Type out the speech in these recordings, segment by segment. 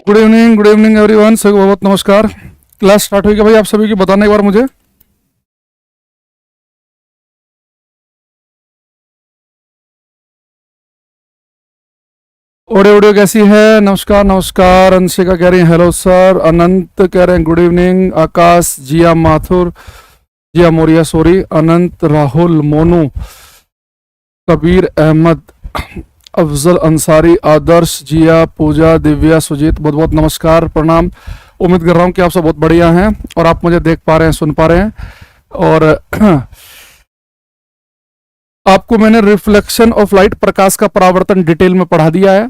Good evening everyone, सभी को बहुत नमस्कार। क्लास स्टार्ट हुई क्या भाई? आप सभी की बताना एक बार मुझे। ऑडियो ऑडियो कैसी है? नमस्कार नमस्कार। अंशिका कह रही हैं हेलो सर। अनंत कह रहे हैं गुड इवनिंग। आकाश, जिया माथुर, जिया मोरिया सॉरी, अनंत, राहुल, मोनू, कबीर अहमद, अफजल अंसारी, आदर्श, जिया, पूजा, दिव्या, सुजीत, बहुत बहुत नमस्कार, प्रणाम। उम्मीद कर रहा हूँ कि आप सब बहुत बढ़िया हैं और आप मुझे देख पा रहे हैं, सुन पा रहे हैं। और आपको मैंने रिफ्लेक्शन ऑफ लाइट, प्रकाश का परावर्तन, डिटेल में पढ़ा दिया है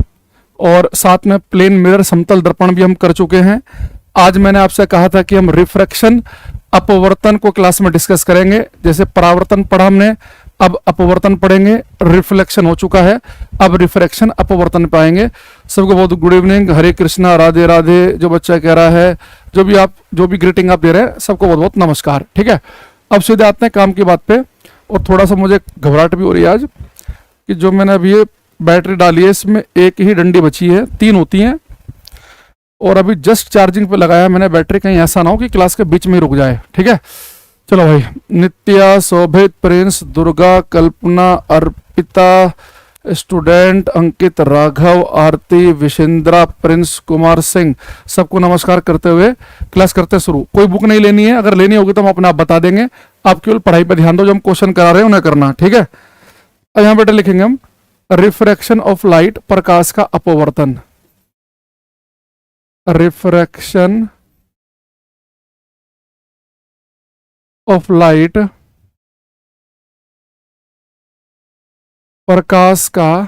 और साथ में प्लेन मिरर, समतल दर्पण भी हम कर चुके हैं। आज मैंने आपसे कहा था कि हम रिफ्रैक्शन, अपवर्तन को क्लास में डिस्कस करेंगे। जैसे परावर्तन पढ़ा हमने, अब अपवर्तन पढ़ेंगे। रिफ्लेक्शन हो चुका है, अब रिफ्रैक्शन, अपवर्तन पाएंगे। सबको बहुत गुड इवनिंग, हरे कृष्णा, राधे राधे। जो बच्चा कह रहा है, जो भी ग्रीटिंग आप दे रहे हैं, सबको बहुत बहुत नमस्कार। ठीक है, अब सीधे आते हैं काम की बात पे। और थोड़ा सा मुझे घबराहट भी हो रही है आज कि जो मैंने अभी ये बैटरी डाली है, इसमें एक ही डंडी बची है, 3 होती हैं, और अभी जस्ट चार्जिंग पे लगाया है मैंने बैटरी। कहीं ऐसा ना हो कि क्लास के बीच में ही रुक जाए। ठीक है, चलो भाई। नित्या, शोभित, प्रिंस, दुर्गा, कल्पना, अर्पिता, स्टूडेंट, अंकित, राघव, आरती, विशेंद्रा, प्रिंस कुमार सिंह, सबको नमस्कार करते हुए क्लास करते शुरू। कोई बुक नहीं लेनी है, अगर लेनी होगी तो हम अपने आप बता देंगे। आप केवल पढ़ाई पर ध्यान दो, जो हम क्वेश्चन करा रहे हैं उन्हें करना। ठीक है, अब यहां बेटा लिखेंगे हम रिफ्रैक्शन ऑफ लाइट, प्रकाश का अपवर्तन। रिफ्रैक्शन ऑफ लाइट, प्रकाश का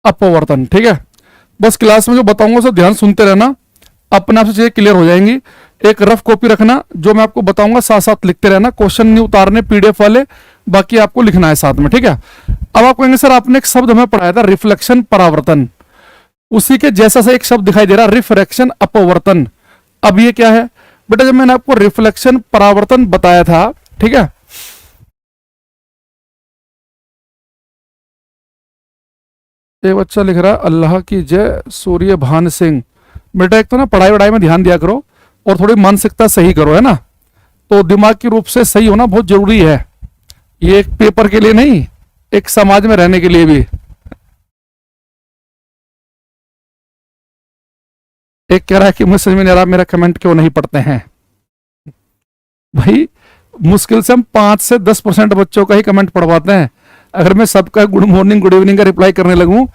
अपवर्तन। ठीक है, बस क्लास में जो बताऊंगा उसे ध्यान सुनते रहना, अपने आप से चीजें क्लियर हो जाएंगी। एक रफ कॉपी रखना, जो मैं आपको बताऊंगा साथ साथ लिखते रहना। क्वेश्चन नहीं उतारने पीडीएफ वाले, बाकी आपको लिखना है साथ में। ठीक है, अब आप कहेंगे सर आपने एक शब्द हमें पढ़ाया था रिफ्लेक्शन, परावर्तन, उसी के जैसा सा एक शब्द दिखाई दे रहा, रिफ्रैक्शन, अपवर्तन। अब ये क्या है बेटा? जब मैंने आपको रिफ्लेक्शन, परावर्तन बताया था, ठीक है, ये बच्चा लिख रहा है अल्लाह की जय, सूर्य भान सिंह। बेटा एक तो ना पढ़ाई वढ़ाई में ध्यान दिया करो और थोड़ी मानसिकता सही करो, है ना। तो दिमाग की रूप से सही होना बहुत जरूरी है, ये एक पेपर के लिए नहीं, एक समाज में रहने के लिए भी। एक कह रहा है कि मुझे समझ में नहीं आ रहा मेरा कमेंट क्यों नहीं पढ़ते हैं। भाई मुश्किल से हम 5 से 10% बच्चों का ही कमेंट पढ़वाते हैं। अगर मैं सबका गुड मॉर्निंग गुड इवनिंग का रिप्लाई करने लगूं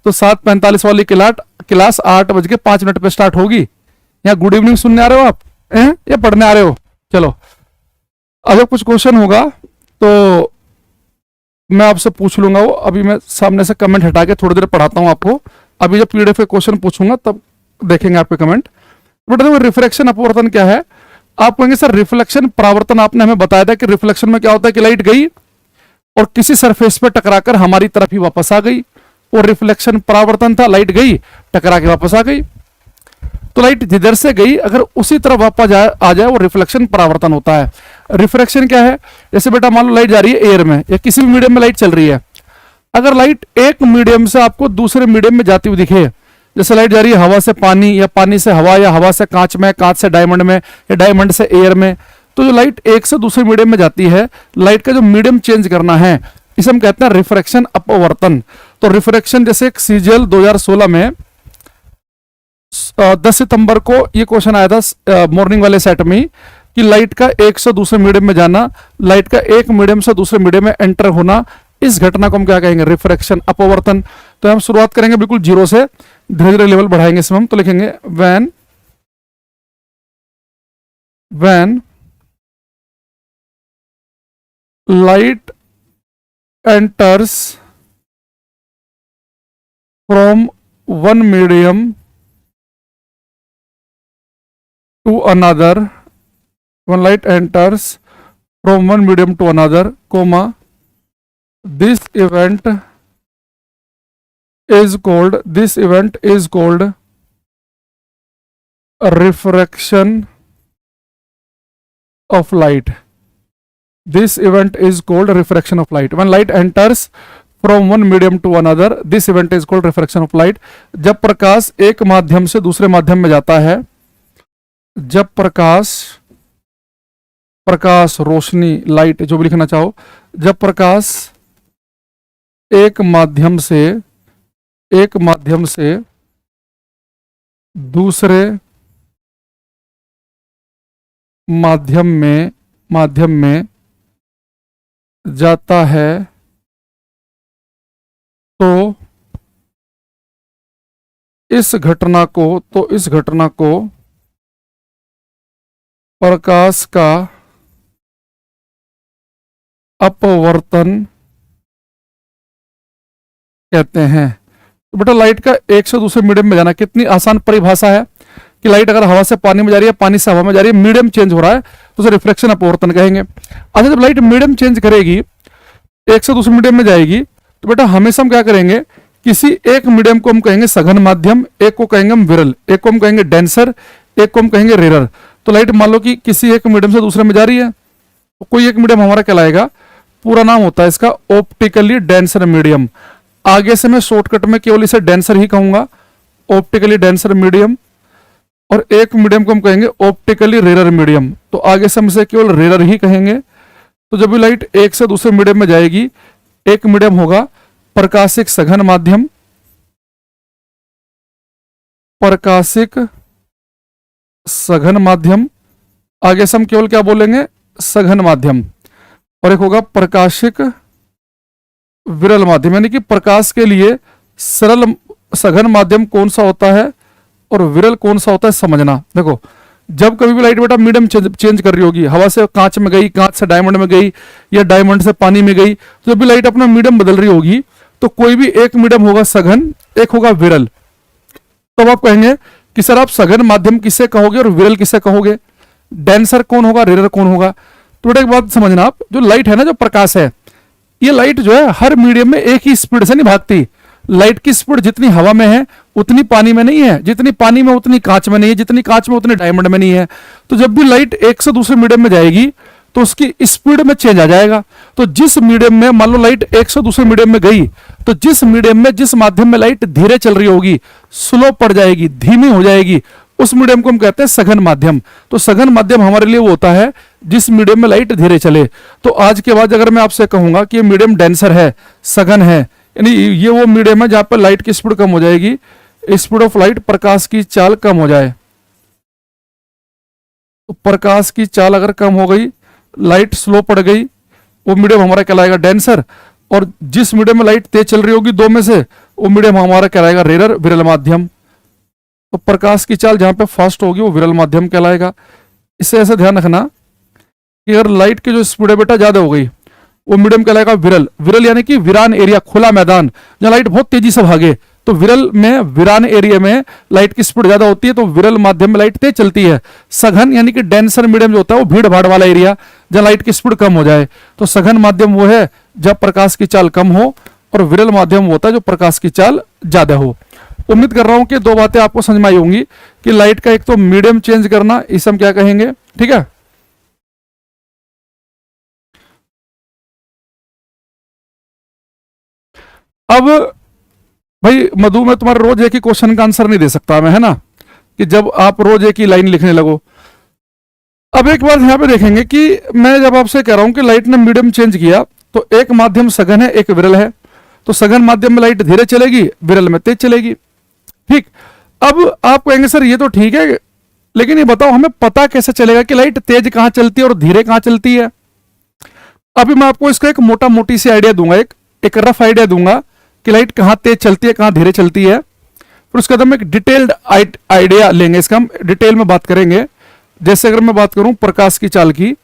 तो 7:45 वाली क्लास 8:05 पे स्टार्ट होगी। यहाँ गुड इवनिंग सुनने आ रहे हो आप या पढ़ने आ रहे हो? चलो, अगर कुछ क्वेश्चन होगा तो मैं आपसे पूछ लूंगा, वो अभी मैं सामने से कमेंट हटा के थोड़ी देर पढ़ाता हूं आपको। अभी जब पीडीएफ के क्वेश्चन पूछूंगा तब देखेंगे आपके कमेंट। बट देखो रिफ्लेक्शन, अपवर्तन क्या है? आप कहेंगे सर रिफ्लेक्शन, परावर्तन आपने हमें बताया था कि रिफ्लेक्शन में क्या होता है कि लाइट गई और किसी सरफेस पे टकराकर हमारी तरफ ही वापस आ गई, और रिफ्लेक्शन परावर्तन था, लाइट गई टकरा के वापस आ गई। तो लाइट जिधर से गई अगर उसी तरफ वापस आ जाए वो रिफ्लेक्शन, परावर्तन होता है। रिफ्रैक्शन क्या है? जैसे बेटा मान लो लाइट जा रही है एयर में या किसी भी मीडियम में लाइट चल रही है, अगर लाइट एक मीडियम से आपको दूसरे मीडियम में जाती हुई दिखे, जैसे लाइट जा रही है हवा से पानी या पानी से हवा या हवा से कांच में, कांच से डायमंड में या डायमंड से एयर में, तो जो लाइट एक से दूसरे मीडियम में जाती है, लाइट का जो मीडियम चेंज करना है, इसे हम कहते हैं रिफ्रैक्शन, अपवर्तन। तो रिफ्रैक्शन, जैसे एक सीजीएल 2016 में 10 सितंबर को ये क्वेश्चन आया था मॉर्निंग वाले सेट में कि लाइट का एक से दूसरे मीडियम में जाना, लाइट का एक मीडियम से दूसरे मीडियम में एंटर होना, इस घटना को हम क्या कहेंगे? रिफ्रैक्शन, अपवर्तन। तो हम शुरुआत करेंगे बिल्कुल जीरो से, धीरे धीरे लेवल बढ़ाएंगे इसमें हम। तो लिखेंगे when light enters from one medium to another, when light enters from one medium to another, comma, this event is called a refraction of light. This event is called refraction of light. When light enters from one medium to another, this event is called refraction of light. जब प्रकाश एक माध्यम से दूसरे माध्यम में जाता है, जब प्रकाश रोशनी लाइट जो भी लिखना चाहो, जब प्रकाश एक माध्यम से दूसरे माध्यम में जाता है तो इस घटना को प्रकाश का अपवर्तन कहते हैं। तो बेटा लाइट का एक से दूसरे मीडियम में जाना, कितनी आसान परिभाषा है कि लाइट अगर हवा से पानी में जा रही है, पानी से हवा में जा रही है, मीडियम चेंज हो रहा है तो उसे रिफ्लेक्शन अपवर्तन कहेंगे। अच्छा, जब लाइट मीडियम चेंज करेगी, एक से दूसरे मीडियम में जाएगी, तो बेटा हमेशा हम क्या करेंगे, किसी एक मीडियम को हम कहेंगे सघन माध्यम, एक को कहेंगे हम विरल, एक को हम कहेंगे डेंसर, एक को हम कहेंगे रेरर। तो लाइट मान लो कि किसी एक मीडियम से दूसरे में जा रही है, तो कोई एक मीडियम हमारा कहलाएगा, पूरा नाम होता है इसका ऑप्टिकली डेंसर मीडियम। आगे से मैं शॉर्टकट में केवल इसे डेंसर ही कहूंगा, ऑप्टिकली डेंसर मीडियम। और एक मीडियम को हम कहेंगे ऑप्टिकली रेरर मीडियम, तो आगे से हम इसे केवल रेरर ही कहेंगे। तो जब भी लाइट एक से दूसरे मीडियम में जाएगी, एक मीडियम होगा प्रकाशिक सघन माध्यम, प्रकाशिक सघन माध्यम, आगे से हम केवल क्या बोलेंगे, सघन माध्यम। और एक होगा प्रकाशिक विरल माध्यम, यानी कि प्रकाश के लिए सरल सघन माध्यम कौन सा होता है और विरल कौन सा होता है समझना। देखो, जब कभी भी लाइट बेटा मीडियम चेंज कर रही होगी, हवा से कांच में गई, कांच से डायमंड में गई, या डायमंड से पानी में गई, तो जब भी लाइट अपना मीडियम बदल रही होगी, तो कोई भी एक मीडियम होगा सघन, एक होगा विरल। तब आप कहेंगे कि सर आप सघन माध्यम किसे कहोगे और विरल किसे कहोगे, डेंसर कौन होगा, रेरर कौन होगा। तो बेटा एक बात समझना आप, जो लाइट है ना, जो प्रकाश है, ये लाइट जो है हर मीडियम में एक ही स्पीड से नहीं भागती। लाइट की स्पीड जितनी हवा में है उतनी पानी में नहीं है, जितनी पानी में उतनी कांच में नहीं है, जितनी कांच में उतनी डायमंड में नहीं है। तो जब भी लाइट एक से दूसरे मीडियम में जाएगी तो उसकी स्पीड में चेंज आ जाएगा। तो जिस मीडियम में मान लो लाइट एक से दूसरे मीडियम में गई, तो जिस मीडियम में, जिस माध्यम में लाइट धीरे चल रही होगी, स्लो पड़ जाएगी, धीमी हो जाएगी, उस मीडियम को हम कहते हैं सघन माध्यम। तो सघन माध्यम हमारे लिए वो होता है जिस मीडियम में लाइट धीरे चले। तो आज के बाद अगर मैं आपसे कहूंगा कि ये मीडियम डेंसर है, सघन है, यानी ये वो मीडियम है जहां पर लाइट की स्पीड कम हो जाएगी, स्पीड ऑफ लाइट, प्रकाश की चाल कम हो जाए। तो प्रकाश की चाल अगर कम हो गई, लाइट स्लो पड़ गई, वो मीडियम हमारा कहलाएगा डेंसर। और जिस मीडियम में लाइट तेज चल रही होगी दो में से, वो मीडियम हमारा कहलाएगा रेरर, विरल माध्यम। तो प्रकाश की चाल जहां पे फास्ट होगी वो विरल माध्यम कहलाएगा। इससे ऐसा ध्यान रखना कि अगर लाइट की जो स्पीड है बेटा ज्यादा हो गई, वो मीडियम कहलाएगा विरल। विरल यानी कि वीरान एरिया, खुला मैदान, जहां लाइट बहुत तेजी से भागे, तो विरल में, वीरान एरिया में लाइट की स्पीड ज्यादा होती है, तो विरल माध्यम में लाइट तेज चलती है। सघन यानी कि डेंसर मीडियम जो होता है वो भीड़ भाड़ वाला एरिया, जहां लाइट की स्पीड कम हो जाए। तो सघन माध्यम वो है जब प्रकाश की चाल कम हो, और विरल माध्यम वो होता है जो प्रकाश की चाल ज्यादा हो। उम्मीद कर रहा हूं कि दो बातें आपको समझ में आई होंगी कि लाइट का एक तो मीडियम चेंज करना, इसे हम क्या कहेंगे, ठीक है। अब भाई मधु, मैं तुम्हारे रोज एक ही क्वेश्चन का आंसर नहीं दे सकता मैं, है ना, कि जब आप रोज एक ही लाइन लिखने लगो। अब एक बात यहां पे देखेंगे कि मैं जब आपसे कह रहा हूं कि लाइट ने मीडियम चेंज किया, तो एक माध्यम सघन है, एक विरल है। तो सघन माध्यम में लाइट धीरे चलेगी, विरल में तेज चलेगी, ठीक। अब आप कहेंगे सर ये तो ठीक है, लेकिन ये बताओ हमें पता कैसे चलेगा कि लाइट तेज कहां चलती है और धीरे कहां चलती है। अभी मैं आपको इसका एक मोटा मोटी सी आइडिया दूंगा, एक रफ आइडिया दूंगा कि लाइट कहां तेज चलती है, कहां धीरे चलती है। फिर उसके बाद हम एक डिटेल्ड आइडिया लेंगे, इसका हम डिटेल में बात करेंगे। जैसे अगर मैं बात करूं प्रकाश की चाल की,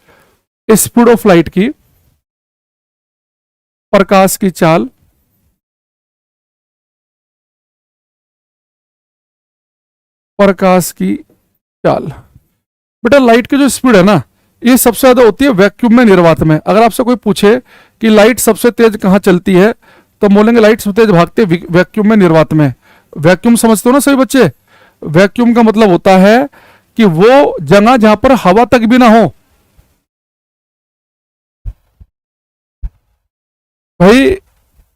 स्पीड ऑफ लाइट की, प्रकाश की चाल, प्रकाश की चाल, बेटा लाइट की जो स्पीड है ना, ये सबसे ज्यादा होती है वैक्यूम में, निर्वात में। अगर आपसे कोई पूछे कि लाइट सबसे तेज कहां चलती है, तो बोलेंगे लाइट सबसे तेज भागती है वैक्यूम में, निर्वात में। वैक्यूम समझते हो ना सभी बच्चे, वैक्यूम का मतलब होता है कि वो जगह जहां पर हवा तक भी ना हो। भाई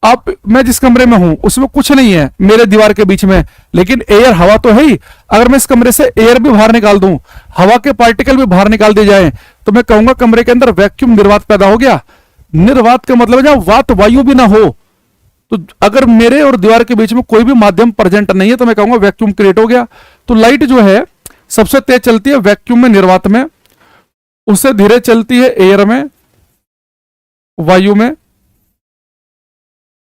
आप, मैं जिस कमरे में हूं उसमें कुछ नहीं है मेरे दीवार के बीच में, लेकिन एयर, हवा तो है ही। अगर मैं इस कमरे से एयर भी बाहर निकाल दूं, हवा के पार्टिकल भी बाहर निकाल दिए जाए, तो मैं कहूंगा कमरे के अंदर वैक्यूम, निर्वात पैदा हो गया। निर्वात का मतलब है जहां वात वायु भी ना हो। तो अगर मेरे और दीवार के बीच में कोई भी माध्यम प्रेजेंट नहीं है तो मैं कहूंगा वैक्यूम क्रिएट हो गया। तो लाइट जो है सबसे तेज चलती है वैक्यूम में, निर्वात में, उससे धीरे चलती है एयर में, वायु में।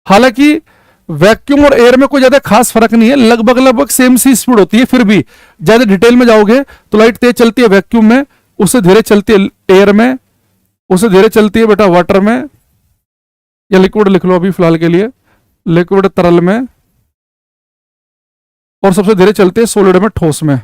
हालांकि वैक्यूम और एयर में कोई ज्यादा खास फर्क नहीं है, लगभग लगभग सेम सी स्पीड होती है, फिर भी ज्यादा डिटेल में जाओगे तो लाइट तेज चलती है वैक्यूम में, उससे धीरे चलती है एयर में, उससे धीरे चलती है बेटा वाटर में, या लिक्विड लिख लो अभी फिलहाल के लिए, लिक्विड तरल में, और सबसे धीरे चलती है सॉलिड में, ठोस में।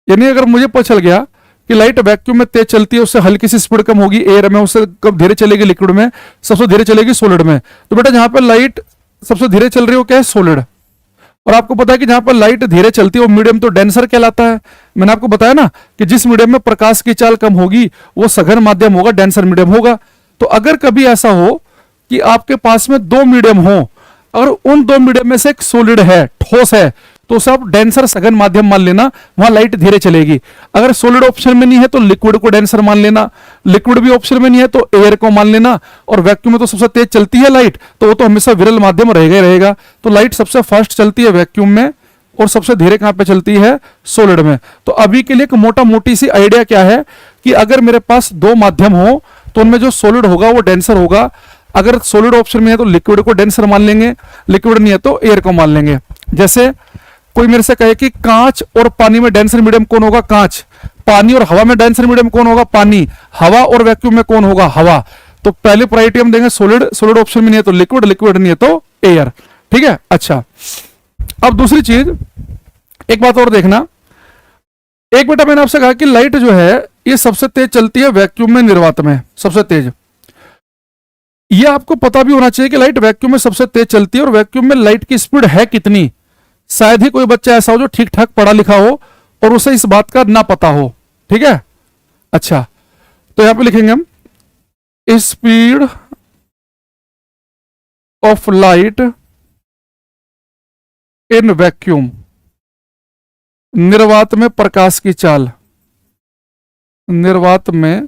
यानी अगर मुझे पता चल गया कि लाइट वैक्यूम में तेज चलती है, उससे हल्की सी स्पीड कम होगी, एयर में उससे कम धीरे चलेगी, लिक्विड में सबसे धीरे चलेगी, सॉलिड में, तो बेटा जहां पर लाइट सबसे धीरे चल रही हो क्या है, सॉलिड। और आपको पता है कि जहां पर लाइट धीरे चलती है वो मीडियम तो डेंसर कहलाता है। मैंने आपको बताया ना कि जिस मीडियम में प्रकाश की चाल कम होगी वो सघन माध्यम होगा, डेंसर मीडियम होगा। तो अगर कभी ऐसा हो कि आपके पास में दो मीडियम हो, अगर उन दो मीडियम में से एक सॉलिड है, ठोस है, तो उसे आप डेंसर सघन माध्यम मान लेना, वहां लाइट धीरे चलेगी। अगर सॉलिड ऑप्शन में नहीं है तो लिक्विड को डेंसर मान लेना, लिक्विड भी ऑप्शन में नहीं है तो एयर को मान लेना, और वैक्यूम में तो सबसे तेज चलती है लाइट, तो वो तो हमेशा विरल माध्यम रहेगा ही रहेगा। तो लाइट सबसे फास्ट चलती है वैक्यूम में, और सबसे धीरे कहां पे चलती है, सॉलिड में। तो अभी के लिए एक मोटा मोटी सी आइडिया क्या है कि अगर मेरे पास दो माध्यम हो तो उनमें जो सॉलिड होगा वो डेंसर होगा। अगर सॉलिड ऑप्शन में है तो लिक्विड को डेंसर मान लेंगे, लिक्विड नहीं है तो एयर को मान लेंगे। जैसे कोई मेरे से कहे कि कांच और पानी में डेंसर मीडियम कौन होगा, कांच। पानी और हवा में डेंसर मीडियम कौन होगा, पानी। हवा और वैक्यूम में कौन होगा, हवा। तो पहले प्रायोरिटी हम देंगे सॉलिड, सॉलिड ऑप्शन में नहीं है तो लिक्विड, लिक्विड नहीं है तो एयर। ठीक है, अच्छा। अब दूसरी चीज, एक बात और देखना, एक बेटा मैंने आपसे कहा कि लाइट जो है ये सबसे तेज चलती है वैक्यूम में, निर्वात में सबसे तेज। ये आपको पता भी होना चाहिए कि लाइट वैक्यूम में सबसे तेज चलती है, और वैक्यूम में लाइट की स्पीड है कितनी। शायद ही कोई बच्चा ऐसा हो जो ठीक ठाक पढ़ा लिखा हो और उसे इस बात का ना पता हो। ठीक है, अच्छा। तो यहां पे लिखेंगे हम speed of light in vacuum, निर्वात में प्रकाश की चाल, निर्वात में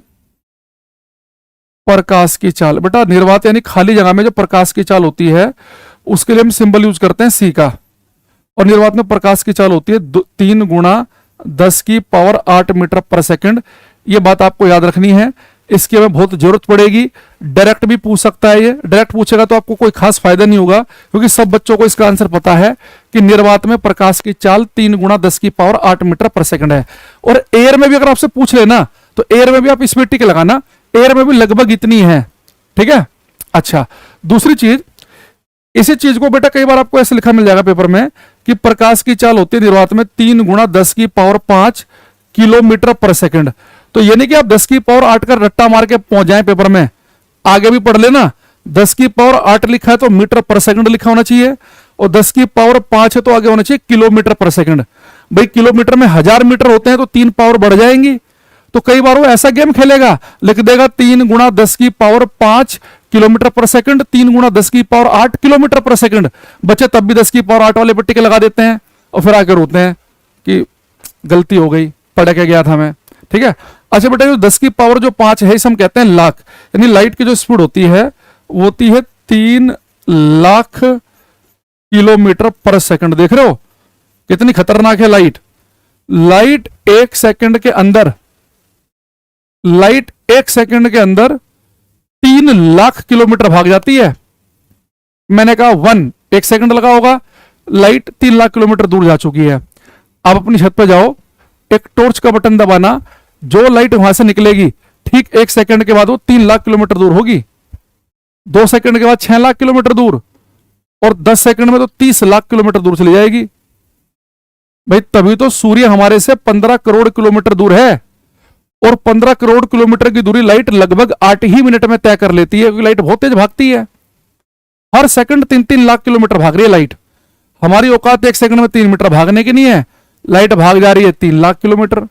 प्रकाश की चाल। बेटा निर्वात यानी खाली जगह में जो प्रकाश की चाल होती है उसके लिए हम सिंबल यूज करते हैं सी का, और निर्वात में प्रकाश की चाल होती है 3 × 10⁸ मीटर पर सेकंड। ये बात आपको याद रखनी है, इसकी हमें बहुत जरूरत पड़ेगी। डायरेक्ट भी पूछ सकता है, ये डायरेक्ट पूछेगा तो आपको कोई खास फायदा नहीं होगा, क्योंकि सब बच्चों को इसका आंसर पता है कि निर्वात में प्रकाश की चाल 3 × 10⁸ मीटर पर सेकंड है। और एयर में भी अगर आपसे पूछ लेना तो एयर में भी आप इसमें टिक लगाना, एयर में भी लगभग इतनी है। ठीक है, अच्छा। दूसरी चीज, इसी चीज को बेटा कई बार आपको ऐसे लिखा मिल जाएगा पेपर में कि प्रकाश की चाल होती है निर्वात में 3 × 10⁵ किलोमीटर पर सेकंड। तो यानी कि आप 10⁸ का रट्टा मार के पहुंच जाए पेपर में, आगे भी पढ़ लेना। 10⁸ लिखा है तो मीटर पर सेकंड लिखा होना चाहिए, और 10⁵ है तो आगे होना चाहिए किलोमीटर पर सेकंड। भाई किलोमीटर में 1000 मीटर होते हैं तो 3 पावर बढ़ जाएंगी। तो कई बार वो ऐसा गेम खेलेगा, लिख देगा 3 × 10⁵ किलोमीटर पर सेकंड, 3 × 10⁸ किलोमीटर पर सेकंड। बच्चे तब भी 10⁸ वाले पे टिक लगा देते हैं और फिर आकर रोते हैं कि गलती हो गई, पढ़ के गया था मैं। ठीक है, अच्छा बेटा जो 10⁵ है इसे हम कहते हैं लाख। यानी लाइट की जो स्पीड होती है वो होती है 3 लाख किलोमीटर पर सेकंड। देख रहे हो कितनी खतरनाक है लाइट। लाइट 1 सेकंड के अंदर, लाइट 1 सेकंड के अंदर 3 लाख किलोमीटर भाग जाती है। मैंने कहा 1 सेकंड लगा होगा, लाइट 3 लाख किलोमीटर दूर जा चुकी है। आप अपनी छत पे जाओ, एक टॉर्च का बटन दबाना, जो लाइट वहां से निकलेगी ठीक 1 सेकंड के बाद वो 3 लाख किलोमीटर दूर होगी, 2 सेकंड के बाद 6 लाख किलोमीटर दूर, और 10 सेकंड में तो 30 लाख किलोमीटर दूर चली जाएगी। भाई तभी तो सूर्य हमारे से 15 करोड़ किलोमीटर दूर है, और 15 करोड़ किलोमीटर की दूरी लाइट लगभग 8 ही मिनट में तय कर लेती है, क्योंकि लाइट बहुत तेज भागती है। हर सेकंड 3-3 लाख किलोमीटर भाग रही है लाइट। हमारी औकात 1 सेकंड में 3 मीटर भागने की नहीं है, लाइट भाग जा रही है 3 लाख किलोमीटर।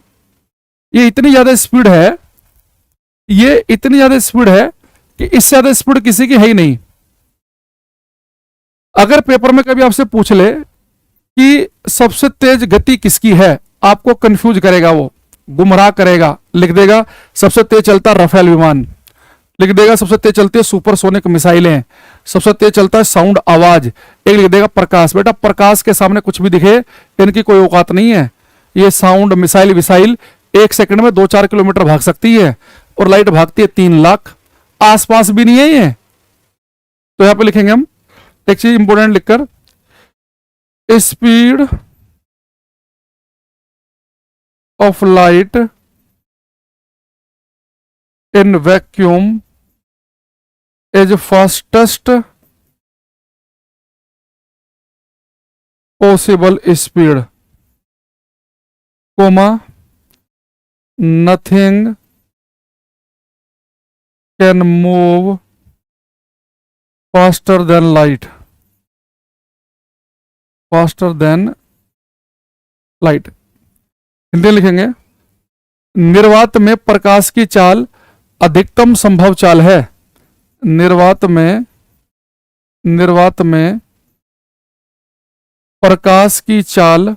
ये इतनी ज्यादा स्पीड है, ये इतनी ज्यादा स्पीड है कि इससे ज्यादा स्पीड किसी की है ही नहीं। अगर पेपर में कभी आपसे पूछ ले कि सबसे तेज गति किसकी है, आपको कंफ्यूज करेगा, वो गुमराह करेगा। लिख देगा सबसे तेज चलता राफेल विमान, लिख देगा सबसे तेज चलती है सुपरसोनिक मिसाइलें, सबसे तेज चलता है साउंड आवाज, एक लिख देगा प्रकाश। बेटा प्रकाश के सामने कुछ भी दिखे इनकी कोई औकात नहीं है। ये साउंड मिसाइल विसाइल 1 सेकंड में 2-4 किलोमीटर भाग सकती है और लाइट भागती है 3 लाख, आसपास भी नहीं है ये। तो यहां पे लिखेंगे हम एक चीज इंपोर्टेंट लिखकर, speed of light in vacuum is fastest possible speed, comma nothing can move faster than light, faster than light. Hindi में लिखेंगे निर्वात में प्रकाश की चाल अधिकतम संभव चाल है, निर्वात में प्रकाश की चाल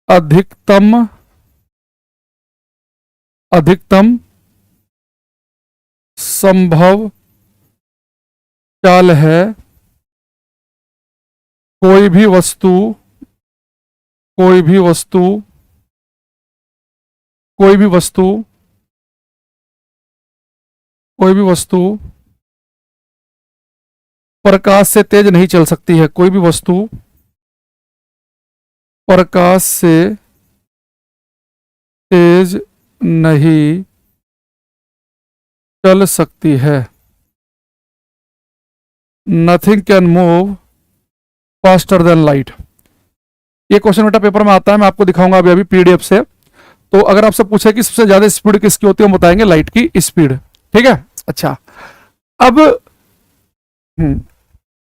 अधिकतम संभव चाल है। कोई भी वस्तु प्रकाश से तेज नहीं चल सकती है, कोई भी वस्तु प्रकाश से तेज नहीं चल सकती है। Nothing can move faster than light. ये क्वेश्चन बेटा पेपर में आता है, मैं आपको दिखाऊंगा अभी पीडीएफ से। तो अगर आपसे पूछे कि सबसे ज्यादा स्पीड किसकी होती है, हम बताएंगे लाइट की स्पीड। ठीक है, अच्छा। अब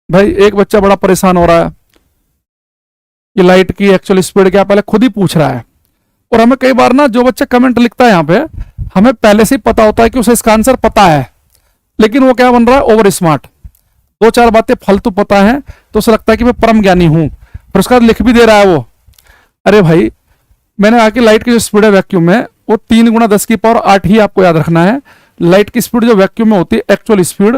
भाई एक बच्चा बड़ा परेशान हो रहा है कि लाइट की एक्चुअल स्पीड क्या, पहले खुद ही पूछ रहा है। और हमें कई बार ना, जो बच्चा कमेंट लिखता है यहाँ पे, हमें पहले से ही पता होता है कि उसे इसका आंसर पता है, लेकिन वो क्या बन रहा है, ओवर स्मार्ट। 2-4 बातें फालतू पता है तो उसे लगता है कि मैं परम ज्ञानी हूं, फिर उसका लिख भी दे रहा है वो। अरे भाई, मैंने आके लाइट की जो स्पीड है वैक्यूम में, वो 3 × 10⁸ ही आपको याद रखना है। लाइट की स्पीड जो वैक्यूम में होती है, एक्चुअल स्पीड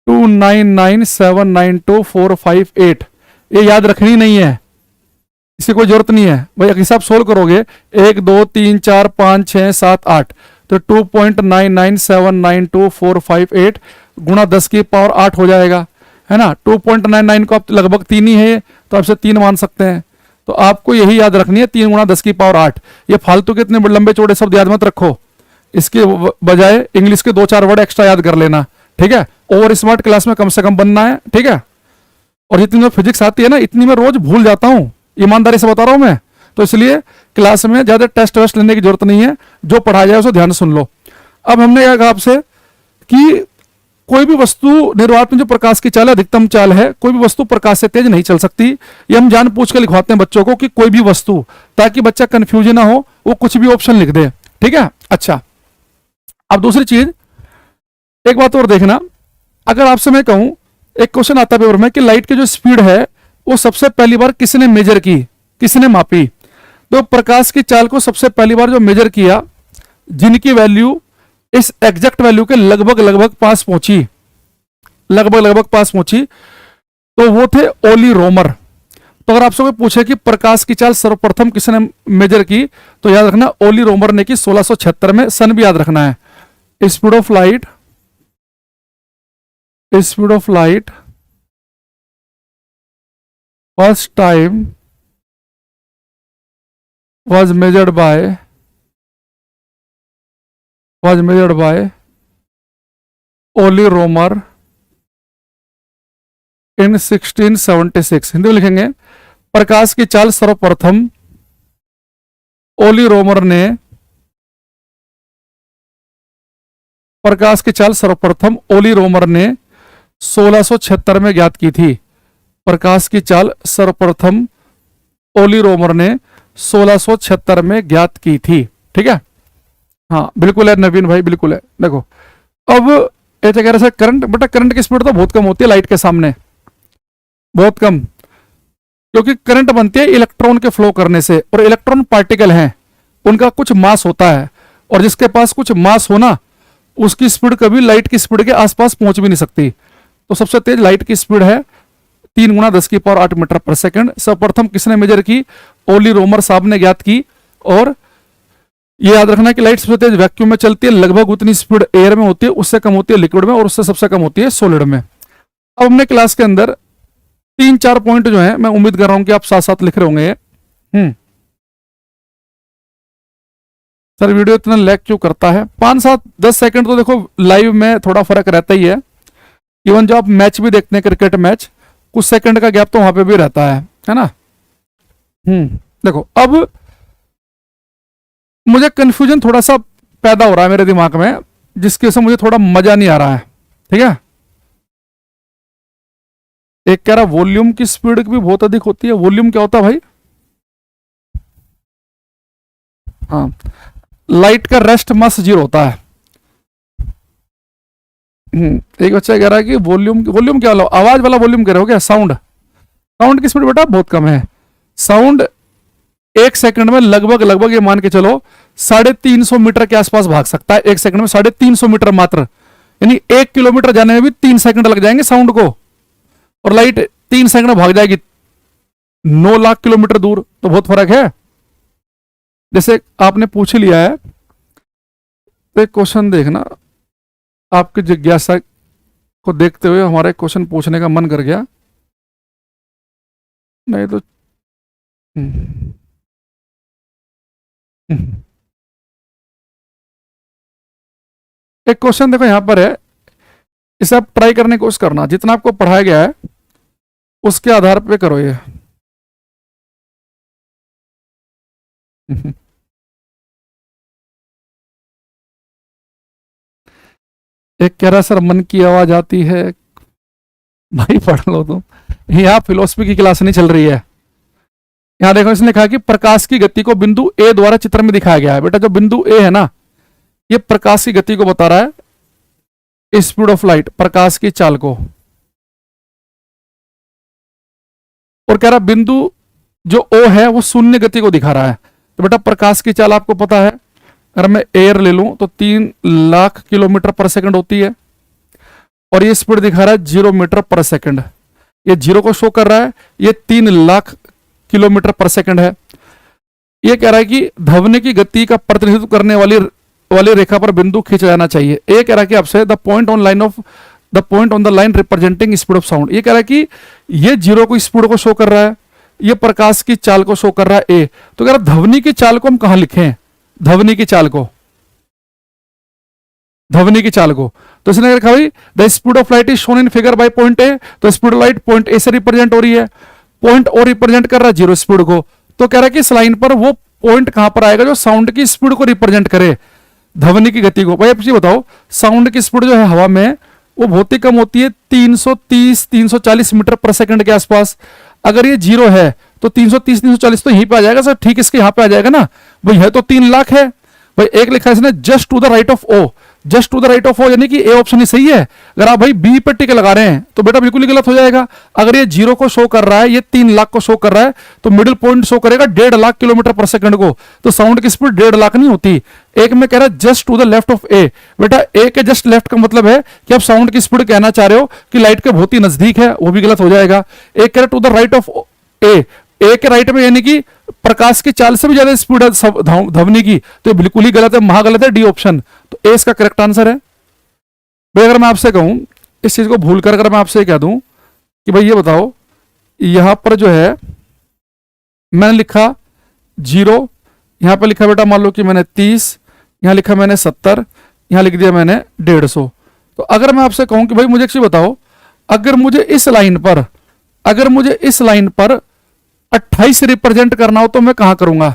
299792458, ये याद रखनी नहीं है, इसकी कोई जरूरत नहीं है भाई। हिसाब सोल्व करोगे 1 2 3 4 5 6 7 8, तो 2.99792458 गुणा 10⁸ हो जाएगा, है ना। 2.99 को आप लगभग 3 ही है, तो आपसे 3 मान सकते हैं। तो आपको यही याद रखनी है, 3 × 10⁸। ये फालतू के इतने लंबे चौड़े शब्द याद मत रखो, इसके बजाय इंग्लिश के 2-4 वर्ड एक्स्ट्रा याद कर लेना। ठीक है, ओवर स्मार्ट क्लास में कम से कम बनना है। ठीक है, और जितनी में फिजिक्स आती है ना, इतनी मैं रोज भूल जाता हूं, ईमानदारी से बता रहा हूं मैं। तो इसलिए क्लास में ज्यादा टेस्ट वेस्ट लेने की जरूरत नहीं है, जो पढ़ाया जाए उसे ध्यान सुन लो। अब हमने क्या कहा आपसे कि कोई भी वस्तु निर्वात में जो प्रकाश की चाल है, अधिकतम चाल है, कोई भी वस्तु प्रकाश से तेज नहीं चल सकती। ये हम जान पूछ के लिखवाते हैं बच्चों को कि कोई भी वस्तु, ताकि बच्चा कंफ्यूजन ना हो, वो कुछ भी ऑप्शन लिख दे। ठीक है, अच्छा। अब दूसरी चीज, एक बात और देखना, अगर आपसे मैं कहूं, एक क्वेश्चन आता है पेपर में कि लाइट की जो स्पीड है वो सबसे पहली बार किसने मेजर की, किसने मापी। तो प्रकाश की चाल को सबसे पहली बार जो मेजर किया, जिनकी वैल्यू इस एग्जैक्ट वैल्यू के लगभग पास पहुंची, तो वो थे ओली रोमर। तो अगर आपसे कोई पूछे कि प्रकाश की चाल सर्वप्रथम किसने मेजर की, तो याद रखना ओली रोमर ने की 1676 में। सन भी याद रखना है। Speed of light first time was measured by Oli Romer in 1676। Hindi में लिखेंगे प्रकाश की चाल सर्वप्रथम ओली रोमर ने, प्रकाश की चाल सर्वप्रथम ओली रोमर ने 1676 में ज्ञात की थी। प्रकाश की चाल सर्वप्रथम ओली रोमर ने 1676 में ज्ञात की थी। ठीक है, हाँ बिल्कुल है नवीन भाई, बिल्कुल है। देखो अब ऐसे कह रहे से करंट, बेटा करंट की स्पीड तो बहुत कम होती है लाइट के सामने, बहुत कम, क्योंकि करंट बनती है इलेक्ट्रॉन के फ्लो करने से, और इलेक्ट्रॉन पार्टिकल हैं, उनका कुछ मास होता है, और जिसके पास कुछ मास होना उसकी स्पीड कभी लाइट की स्पीड के आसपास पहुंच भी नहीं सकती। तो सबसे तेज लाइट की स्पीड है 3 गुना 10⁸ मीटर पर सेकंड। सर्वप्रथम किसने मेजर की? ओली रोमर साहब ने ज्ञात की। और ये याद रखना कि लाइट सबसे तेज वैक्यूम में चलती है, लगभग उतनी स्पीड एयर में होती है, उससे कम होती है लिक्विड में, और उससे सबसे कम होती है सॉलिड में। अब हमने क्लास के अंदर 3-4 पॉइंट जो है, मैं उम्मीद कर रहा हूं कि आप साथ साथ लिख रहे होंगे। सर वीडियो इतना लैग क्यों करता है? 5-7-10 सेकंड तो देखो लाइव में थोड़ा फर्क रहता ही है। इवन जब आप मैच भी देखते हैं, क्रिकेट मैच, कुछ सेकंड का गैप तो वहां पे भी रहता है ना। देखो अब मुझे कंफ्यूजन थोड़ा सा पैदा हो रहा है मेरे दिमाग में, जिसकी वजह से मुझे थोड़ा मजा नहीं आ रहा है। ठीक है, एक कह रहा वॉल्यूम की स्पीड भी बहुत अधिक होती है। वॉल्यूम क्या होता है भाई? हाँ, लाइट का रेस्ट मास 0 होता है। एक बच्चा कह रहा है कि वॉल्यूम क्या वाला? आवाज वाला वॉल्यूम कह रहे हो क्या? साउंड, साउंड की स्पीड बेटा बहुत कम है। साउंड 1 सेकंड में लगभग ये मान के चलो 350 मीटर के आसपास भाग सकता है। 1 सेकंड में 350 मीटर मात्र, यानी 1 किलोमीटर जाने में भी 3 सेकंड लग जाएंगे साउंड को, और लाइट 3 सेकंड में भाग जाएगी 9 लाख किलोमीटर दूर। तो बहुत फर्क है। जैसे आपने पूछ लिया है, तो एक क्वेश्चन देखना, आपकी जिज्ञासा को देखते हुए हमारे क्वेश्चन पूछने का मन कर गया। नहीं तो एक क्वेश्चन देखो यहां पर है, इसे आप ट्राई करने की कोशिश करना, जितना आपको पढ़ाया गया है उसके आधार पे करो ये। एक कह रहा सर मन की आवाज आती है। भाई पढ़ लो तुम, यहाँ फिलोसफी की क्लास नहीं चल रही है। यहां देखो इसने कहा कि प्रकाश की गति को बिंदु ए द्वारा चित्र में दिखाया गया है। बेटा जो बिंदु ए है ना, ये प्रकाश की गति को बता रहा है, स्पीड ऑफ लाइट, प्रकाश की चाल को। और कह रहा बिंदु जो ओ है वो शून्य गति को दिखा रहा है। तो बेटा प्रकाश की चाल आपको पता है, अगर मैं एयर ले लूं तो 3 लाख किलोमीटर पर सेकंड होती है, और ये स्पीड दिखा रहा है 0 मीटर पर सेकंड। ये 0 को शो कर रहा है, ये 3 लाख किलोमीटर पर सेकंड है। ये कह रहा है कि ध्वनि की गति का प्रतिनिधित्व करने वाली रेखा पर बिंदु खींचा जाना चाहिए। ये कह रहा है कि आपसे the point on the line representing speed of sound. ये कह रहा है कि ये 0 को स्पीड को शो कर रहा है, ये प्रकाश की चाल को शो कर रहा है ए। तो कह रहा ध्वनि की चाल को हम कहां लिखें? ध्वनि की चाल को, ध्वनि की चाल को। तो इसने लिखा भाई the speed of light is shown in figure by point A. तो speed of light point A से रिप्रेजेंट हो रही है, पॉइंट ओ रिप्रेजेंट कर रहा है 0 स्पीड को। तो कह रहा है कि इस लाइन पर वो पॉइंट कहां पर आएगा जो साउंड की स्पीड को रिप्रेजेंट करे, ध्वनि की गति को। भाई आप बताओ, साउंड की स्पीड जो है हवा में वो बहुत ही कम होती है, 330-340 मीटर पर सेकंड के आसपास। अगर ये 0 है तो 330-340 तो यहीं पे आ जाएगा सर, ठीक इसके यहां पे आ जाएगा ना भाई, है तो 3 लाख है भाई। एक लिखा है इसने just to the right of O, just to the right of O, यानी कि ए ऑप्शन ही सही है। अगर आप भाई बी पे टिक लगा रहे हैं तो बेटा बिल्कुल ही गलत हो जाएगा। अगर ये 0 को शो कर रहा है, ये 3 लाख को शो कर रहा है, तो मिडिल पॉइंट शो करेगा 1.5 लाख किलोमीटर पर सेकंड को। तो साउंड की स्पीड 1.5 लाख नहीं होती। एक में कह रहा है just to the left of A. बेटा ए के जस्ट लेफ्ट का मतलब है कि आप साउंड की स्पीड कहना चाह रहे हो कि लाइट के बहुत ही नजदीक है, वो भी गलत हो जाएगा। एक कह रहा है टू द राइट ऑफ ए, ए के राइट में यानी कि प्रकाश की चाल से भी ज्यादा स्पीड है ध्वनि की, तो बिल्कुल ही गलत है, महागलत है, डी ऑप्शन। तो ए इसका करेक्ट आंसर है। भाई अगर मैं आपसे कहूं, इस चीज को भूल कर अगर मैं आपसे कह दूं कि भाई ये बताओ, यहां पर जो है मैंने लिखा 0, यहां पर लिखा बेटा मान लो कि मैंने 30, यहां लिखा मैंने 70, यहां लिख दिया मैंने 150। तो अगर मैं आपसे कहूं कि भाई मुझे एक चीज बताओ, अगर मुझे इस लाइन पर 28 रिप्रेजेंट करना हो तो मैं कहां करूंगा?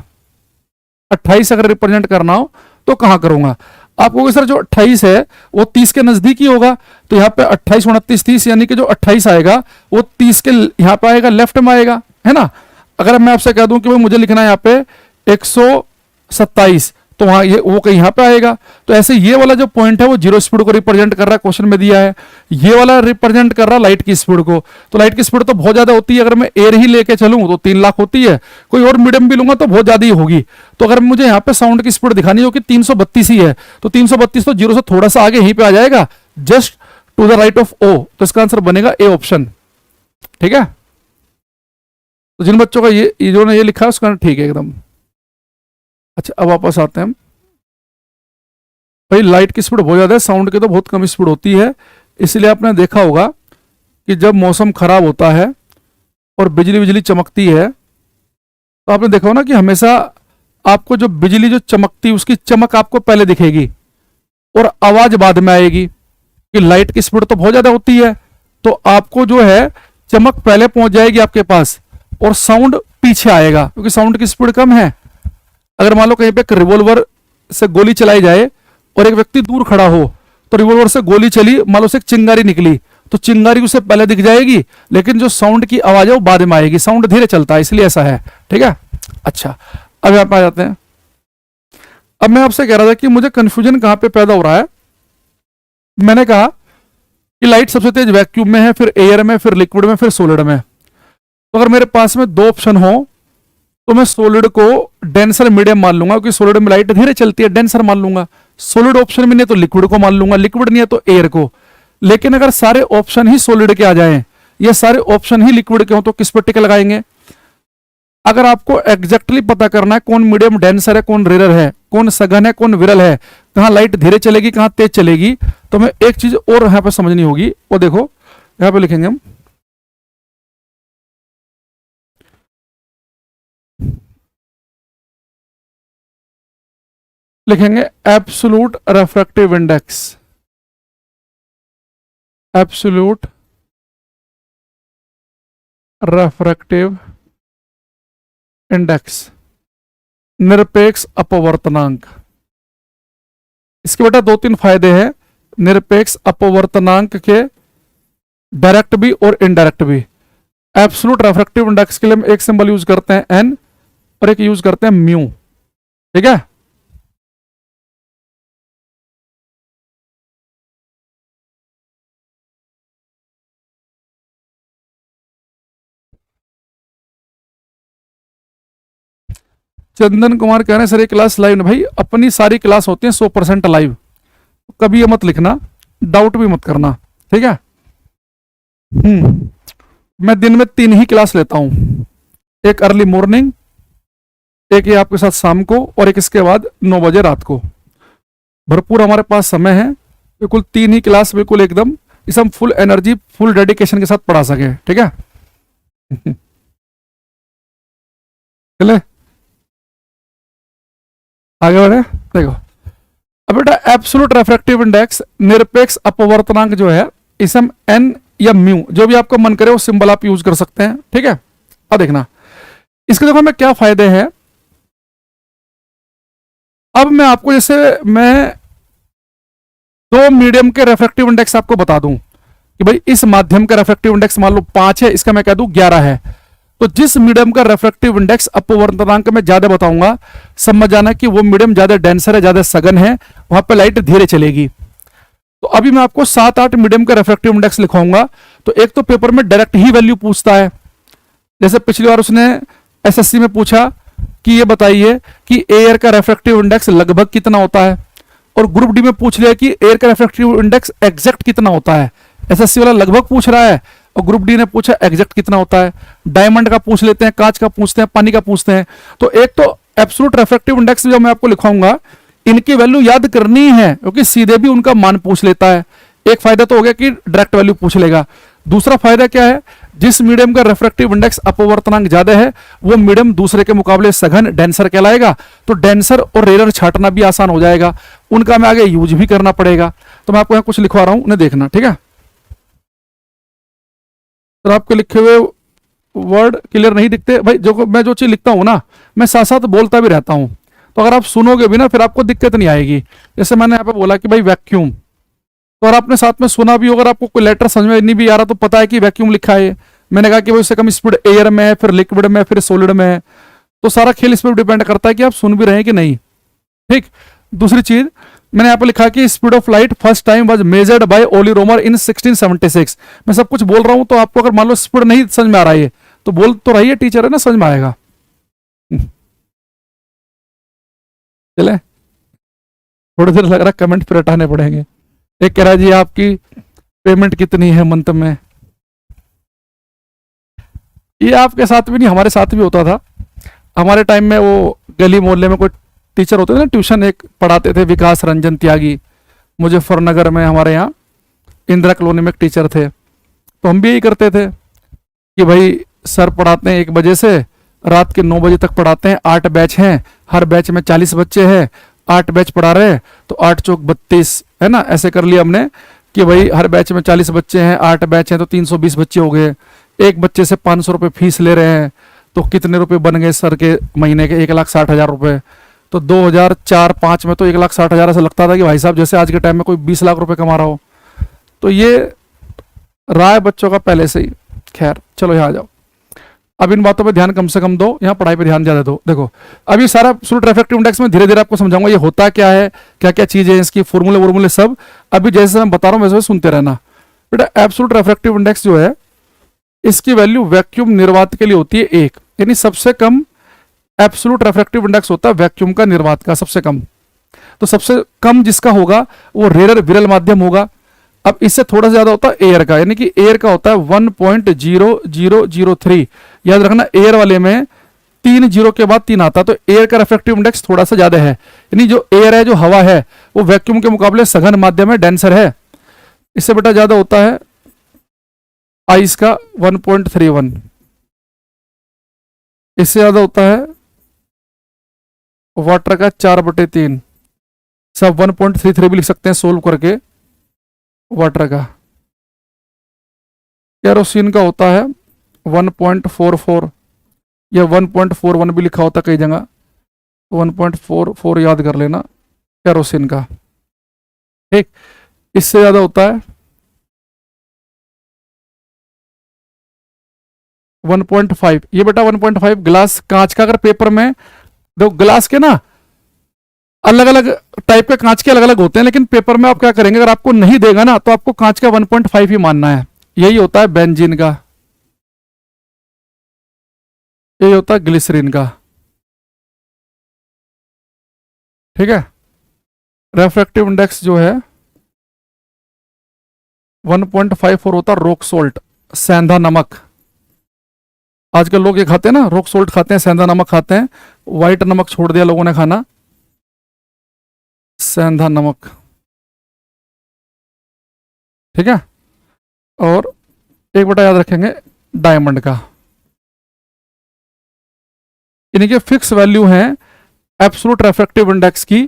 28 अगर रिप्रेजेंट करना हो तो कहां करूंगा? आपको सर जो 28 है वो 30 के नजदीक ही होगा, तो यहाँ पे 28, 29, 30, यानी कि जो 28 आएगा वो 30 के यहाँ पे आएगा, लेफ्ट में आएगा, है ना। अगर मैं आपसे कह दूं कि भाई मुझे लिखना है यहाँ पे 127, तो वहां ये वो कहीं यहाँ पे आएगा। तो ऐसे ये वाला जो पॉइंट है वो जीरो स्पीड को रिप्रेजेंट कर रहा है, क्वेश्चन में दिया है। ये वाला रिप्रेजेंट कर रहा है लाइट की स्पीड को। तो लाइट की स्पीड तो बहुत ज्यादा होती है, अगर मैं एयर ही लेके चलूं तो 3 लाख होती है, कोई और मीडियम भी लूंगा तो बहुत ज्यादा ही होगी। तो अगर मुझे यहाँ पे साउंड की स्पीड दिखानी हो कि 332 ही है, तो 332 तो जीरो से थोड़ा सा आगे यहीं पे आ जाएगा, just to the right of O. तो इसका आंसर बनेगा ए ऑप्शन। ठीक है, तो जिन बच्चों का ये इन्होंने ये लिखा है उसका ठीक है एकदम। अच्छा, अब वापस आते हैं हम। भाई लाइट की स्पीड बहुत ज़्यादा है, साउंड की तो बहुत कम स्पीड होती है। इसलिए आपने देखा होगा कि जब मौसम खराब होता है और बिजली बिजली चमकती है, तो आपने देखा हो ना कि हमेशा आपको जो बिजली जो चमकती है उसकी चमक आपको पहले दिखेगी और आवाज बाद में आएगी। कि लाइट की स्पीड तो बहुत ज्यादा होती है, तो आपको जो है चमक पहले पहुंच जाएगी आपके पास और साउंड पीछे आएगा, क्योंकि साउंड की स्पीड कम है। अगर मान लो कहीं पे एक रिवॉल्वर से गोली चलाई जाए और एक व्यक्ति दूर खड़ा हो, तो रिवॉल्वर से गोली चली, मान लो से एक चिंगारी निकली, तो चिंगारी उसे पहले दिख जाएगी, लेकिन जो साउंड की आवाज है वो बाद में आएगी। साउंड धीरे चलता है, इसलिए ऐसा है। ठीक है, अच्छा अब यहाँ पे आ जाते हैं। अब मैं आपसे कह रहा था कि मुझे कंफ्यूजन कहां पे पैदा हो रहा है। मैंने कहा कि लाइट सबसे तेज वैक्यूम में है, फिर एयर में, फिर लिक्विड में, फिर सॉलिड में। तो अगर मेरे पास में 2 ऑप्शन हो तो मैं सॉलिड को डेंसर मीडियम मान लूंगा, क्योंकि सॉलिड में लाइट धीरे चलती है, डेंसर मान लूंगा। सॉलिड ऑप्शन में नहीं तो लिक्विड को मान लूंगा, लिक्विड नहीं है तो एयर को। लेकिन अगर सारे ऑप्शन ही सॉलिड के आ जाएं या सारे ऑप्शन ही लिक्विड के हो तो किस पर टिक लगाएंगे। अगर आपको एग्जैक्टली पता करना है कौन मीडियम डेंसर है, कौन रेयर है, कौन सघन है, कौन विरल है, कहां लाइट धीरे चलेगी, कहां तेज चलेगी, तो हमें एक चीज और यहां पर समझनी होगी। वो देखो यहां पे लिखेंगे हम, लिखेंगे absolute refractive index. Absolute refractive index, निरपेक्ष अपवर्तनांक। इसके बेटा 2-3 फायदे हैं निरपेक्ष अपवर्तनांक के, डायरेक्ट भी और इनडायरेक्ट भी। एब्सोल्यूट रिफ्रैक्टिव इंडेक्स के लिए हम एक सिंबल यूज करते हैं एन और एक यूज करते हैं म्यू। ठीक है, चंदन कुमार कह रहे हैं सर ये क्लास लाइव नहीं। भाई अपनी सारी क्लास होती है 100% लाइव, कभी ये मत लिखना, डाउट भी मत करना। ठीक है, मैं दिन में 3 ही क्लास लेता हूं, एक अर्ली मॉर्निंग, एक ये आपके साथ शाम को, और एक इसके बाद 9 बजे रात को। भरपूर हमारे पास समय है, बिल्कुल 3 ही क्लास, बिल्कुल एकदम इसे हम फुल एनर्जी फुल डेडिकेशन के साथ पढ़ा सके। ठीक है चले आगे बढ़े। देखो अब बेटा एब्सोल्यूट रिफ्रैक्टिव इंडेक्स, निरपेक्ष अपवर्तनांक जो है, इसे हम एन या म्यू, जो भी आपका मन करे वो सिंबल आप यूज कर सकते हैं। ठीक है, अब देखना इसके देखो हमें क्या फायदे हैं। अब मैं आपको जैसे मैं 2 मीडियम के रिफ्रैक्टिव इंडेक्स आपको बता दूं कि भाई इस माध्यम का रिफ्रैक्टिव इंडेक्स मान लो 5 है, इसका मैं कह दूं 11 है, तो जिस मीडियम का रिफ्रैक्टिव इंडेक्स अपवर्तनांक में ज्यादा बताऊंगा, समझ जाना कि वो मीडियम ज्यादा डेंसर है, ज्यादा सघन है, वहां पे लाइट धीरे चलेगी। तो अभी मैं आपको 7-8 मीडियम का रिफ्रैक्टिव इंडेक्स लिखवाऊंगा। तो एक तो पेपर में डायरेक्ट ही वैल्यू पूछता है, जैसे पिछली बार उसने एसएससी में पूछा कि ये बताइए कि एयर का रिफ्रैक्टिव इंडेक्स लगभग कितना होता है, और ग्रुप डी में पूछ लिया कि एयर का रिफ्रैक्टिव इंडेक्स एग्जैक्ट कितना होता है। एसएससी वाला लगभग पूछ रहा है और ग्रुप डी ने पूछा एग्जैक्ट कितना होता है। डायमंड का पूछ लेते हैं, कांच का पूछते हैं, पानी का पूछते हैं। तो एक तो एब्सोल्यूट रिफ्रैक्टिव इंडेक्स जो मैं आपको लिखवाऊंगा, इनकी वैल्यू याद करनी है, क्योंकि सीधे भी उनका मान पूछ लेता है। एक फायदा तो हो गया कि डायरेक्ट वैल्यू पूछ लेगा। दूसरा फायदा क्या है, जिस मीडियम का रिफ्रैक्टिव इंडेक्स अपवर्तनांक ज्यादा है वो मीडियम दूसरे के मुकाबले सघन डेंसर कहलाएगा। तो डेंसर और रेयर छाटना भी आसान हो जाएगा, उनका मैं आगे यूज भी करना पड़ेगा। तो मैं आपको यहाँ कुछ लिखवा रहा हूं, उन्हें देखना। ठीक है, तो आपके लिखे हुए वर्ड क्लियर नहीं दिखते भाई, जो मैं जो चीज लिखता हूं ना, मैं साथ साथ बोलता भी रहता हूं, तो अगर आप सुनोगे भी ना फिर आपको दिक्कत नहीं आएगी। जैसे मैंने यहाँ पे बोला कि भाई वैक्यूम, तो अगर आपने साथ में सुना भी, अगर आपको कोई लेटर समझ में नहीं भी आ रहा तो पता है कि वैक्यूम लिखा है। मैंने कहा कि भाई उससे कम स्पीड एयर में है, फिर लिक्विड में, फिर सॉलिड में है। तो सारा खेल इस पर डिपेंड करता है कि आप सुन भी रहे हैं कि नहीं। ठीक। दूसरी चीज मैंने यहाँ पे लिखा कि speed of light first time was measured by Ole Romer in 1676। मैं सब कुछ बोल रहा हूं तो आपको अगर मान लो स्पीड नहीं समझ में आ रहा है तो बोल तो रही है, टीचर है ना, समझ में आएगा। चले, थोड़ी देर लग रहा है कमेंट फिर हटाने पड़ेंगे। एक कह रहा है जी आपकी पेमेंट कितनी है मंथ में। ये आपके साथ भी नहीं, हमारे साथ भी होता था। हमारे टाइम में वो गली मोहल्ले में कोई टीचर होते थे ना, ट्यूशन एक पढ़ाते थे, विकास रंजन त्यागी, मुजफ्फरनगर में हमारे यहाँ इंदिरा कॉलोनी में एक टीचर थे। तो हम भी यही करते थे कि भाई सर पढ़ाते हैं 1 बजे से रात के 9 बजे तक पढ़ाते हैं, 8 बैच हैं, हर बैच में 40 बच्चे हैं, 8 बैच पढ़ा रहे हैं तो 8 चौक 32 है ना, ऐसे कर लिया हमने कि भाई हर बैच में 40 बच्चे हैं, 8 बैच हैं तो 320 बच्चे हो गए। एक बच्चे से 500 रुपये फीस ले रहे हैं तो कितने रुपए बन गए सर के महीने के? 1,60,000 रुपये। तो 2004-05 में तो 1,60,000 ऐसा लगता था कि भाई साहब जैसे आज के टाइम में कोई 20 लाख रुपए कमा रहा हो। तो ये राय बच्चों का पहले से ही। खैर चलो यहाँ आ जाओ, अब इन बातों पे ध्यान कम से कम दो, यहाँ पढ़ाई पे ध्यान ज्यादा दो। देखो अभी सारा एब्सोल्यूट रिफ्रैक्टिव इंडेक्स में धीरे धीरे आपको समझाऊंगा ये होता क्या है, क्या क्या चीजें हैं इसकी, फॉर्मूले वॉर्मूले सब अभी जैसे मैं बता रहा हूँ वैसे सुनते रहना बेटा। एब्सोल्यूट रिफ्रैक्टिव इंडेक्स जो है इसकी वैल्यू वैक्यूम निर्वात के लिए होती है 1, यानी सबसे कम एब्सोल्यूट रिफ्रैक्टिव इंडेक्स होता है वैक्यूम का, निर्वात का सबसे कम। तो सबसे कम जिसका होगा वो रेयर विरल माध्यम होगा। अब इससे थोड़ा सा ज्यादा होता है एयर का, यानी कि एयर का होता है 1.0003। याद रखना एयर वाले में 3 जीरो के बाद 3 आता है, तो एयर का रिफ्रैक्टिव इंडेक्स थोड़ा सा ज्यादा है। यानी जो एयर है, जो हवा है, वो वैक्यूम के मुकाबले सघन माध्यम है, डेंसर है। इससे बेटा ज्यादा होता है आइस का 1.31, इससे ज्यादा होता है वाटर का 4/3, सब 1.33 भी लिख सकते हैं सोल्व करके। वाटर का, केरोसिन का होता है 1.44 या 1.41 भी लिखा होता कई जगह, 1.44 याद कर लेना केरोसिन का। ठीक, इससे ज्यादा होता है 1.5। ये बेटा 1.5 ग्लास कांच का, अगर पेपर में दो ग्लास के ना अलग अलग टाइप के कांच के अलग अलग होते हैं, लेकिन पेपर में आप क्या करेंगे, अगर आपको नहीं देगा ना तो आपको कांच का 1.5 ही मानना है। यही होता है बेंजीन का, यही होता है ग्लिसरीन का। ठीक है, रिफ्रैक्टिव इंडेक्स जो है 1.54 होता है रोक सोल्ट, सेंधा नमक। आजकल लोग ये खाते हैं ना, रोक सोल्ट खाते हैं, सेंधा नमक खाते हैं, व्हाइट नमक छोड़ दिया लोगों ने खाना, सेंधा नमक। ठीक है, और एक बेटा याद रखेंगे डायमंड का, इनकी फिक्स वैल्यू है एब्सोल्यूट रिफ्रैक्टिव इंडेक्स की,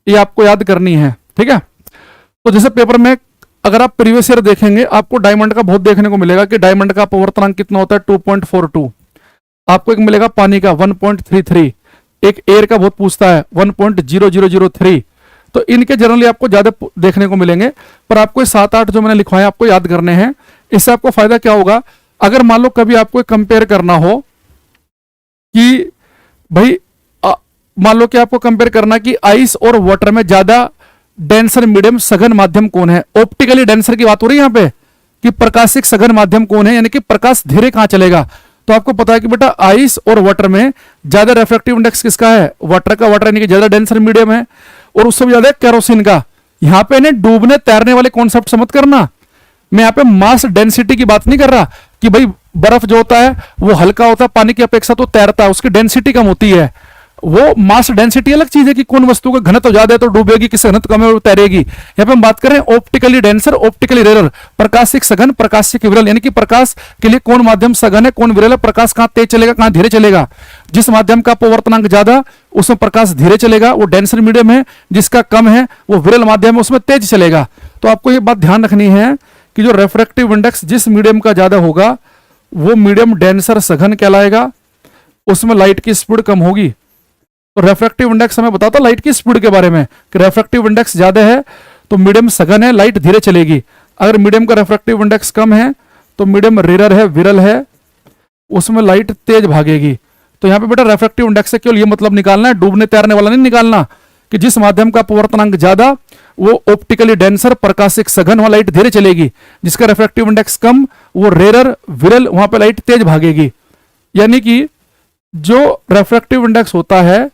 ये आपको याद करनी है। ठीक है, तो जैसे पेपर में अगर आप प्रीवियस ईयर देखेंगे आपको डायमंड का बहुत देखने को मिलेगा कि डायमंड का अपवर्तनांक कितना होता है 2.42। आपको एक मिलेगा पानी का 1.33, एक एयर का बहुत पूछता है 1.0003। तो इनके जनरली आपको ज्यादा देखने को मिलेंगे, पर आपको 7-8 जो मैंने लिखवाए आपको याद करने हैं। इससे आपको फायदा क्या होगा, अगर मान लो कभी आपको कंपेयर करना हो कि भाई मान लो कि आपको कंपेयर करना कि आइस और वाटर में ज्यादा डेंसर मीडियम सघन माध्यम कौन है, ऑप्टिकली डेंसर की बात हो रही है यहाँ पे कि प्रकाशिक सघन माध्यम कौन है, यानी कि प्रकाश धीरे कहां चलेगा। तो आपको पता है कि बेटा आइस और वाटर में ज्यादा रिफ्रैक्टिव इंडेक्स किसका है, वाटर का। वाटर यानी कि ज्यादा डेंसर मीडियम है, और उससे भी ज्यादा केरोसिन का। यहां पे इन्हें डूबने तैरने वाले कॉन्सेप्ट से मत करना, मैं यहाँ पे मास डेंसिटी की बात नहीं कर रहा कि भाई बर्फ जो होता है वो हल्का होता है पानी की अपेक्षा तो तैरता है, उसकी डेंसिटी कम होती है। वो मास डेंसिटी अलग चीज है कि कौन वस्तु का घनत्व ज्यादा है तो डूबेगी, किस घनत्व कम है वो तैरेगी। यहाँ पे हम बात कर रहे हैं ऑप्टिकली डेंसर, ऑप्टिकली रेयर, प्रकाशिक सघन, प्रकाशिक विरल, यानी कि प्रकाश के लिए कौन माध्यम सघन है, कौन विरल है, प्रकाश कहां तेज चलेगा, कहां धीरे चलेगा। जिस माध्यम का अपवर्तनांक ज्यादा उसमें प्रकाश धीरे चलेगा, वो डेंसर मीडियम है। जिसका कम है वो विरल माध्यम है, उसमें तेज चलेगा। तो आपको ये बात ध्यान रखनी है कि जो रिफ्रैक्टिव इंडेक्स जिस मीडियम का ज्यादा होगा वो मीडियम डेंसर सघन कहलाएगा, उसमें लाइट की स्पीड कम होगी। तो रिफ्रैक्टिव इंडेक्स हमें बताता लाइट की स्पीड के बारे में कि रिफ्रैक्टिव इंडेक्स ज्यादा है तो मीडियम सघन है, लाइट धीरे चलेगी। अगर मीडियम का रिफ्रैक्टिव इंडेक्स कम है तो मीडियम रेयर है, विरल है, उसमें लाइट तेज भागेगी। तो यहाँ पे बेटा रिफ्रैक्टिव इंडेक्स से केवल ये मतलब निकालना है, डूबने तैरने वाला नहीं निकालना कि जिस माध्यम का अपवर्तनांक ज्यादा वो ऑप्टिकली डेंसर प्रकाशिक सघन, वहां लाइट धीरे चलेगी। जिसका रिफ्रैक्टिव इंडेक्स कम वो रेरर विरल, वहां पे लाइट तेज भागेगी। यानी कि जो रिफ्रैक्टिव इंडेक्स होता है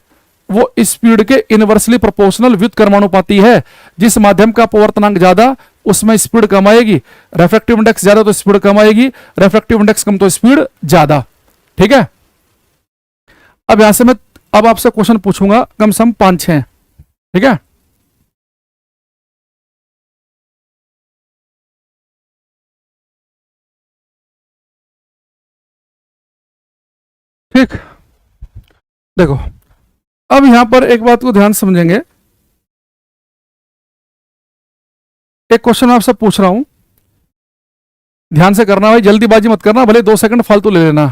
वो स्पीड के इनवर्सली प्रोपोर्शनल व्युत्क्रमानुपाती है। जिस माध्यम का अपवर्तनांक ज्यादा उसमें स्पीड कम आएगी, रिफ्रैक्टिव इंडेक्स ज्यादा तो स्पीड कम आएगी, रिफ्रैक्टिव इंडेक्स कम तो स्पीड ज्यादा। ठीक है, अब यहां से मैं अब आपसे क्वेश्चन पूछूंगा कम से कम 5-6। ठीक है, ठीक, देखो अब यहां पर एक बात को ध्यान समझेंगे। एक क्वेश्चन आपसे पूछ रहा हूं, ध्यान से करना भाई, जल्दीबाजी मत करना, भले 2 सेकंड फालतू ले लेना।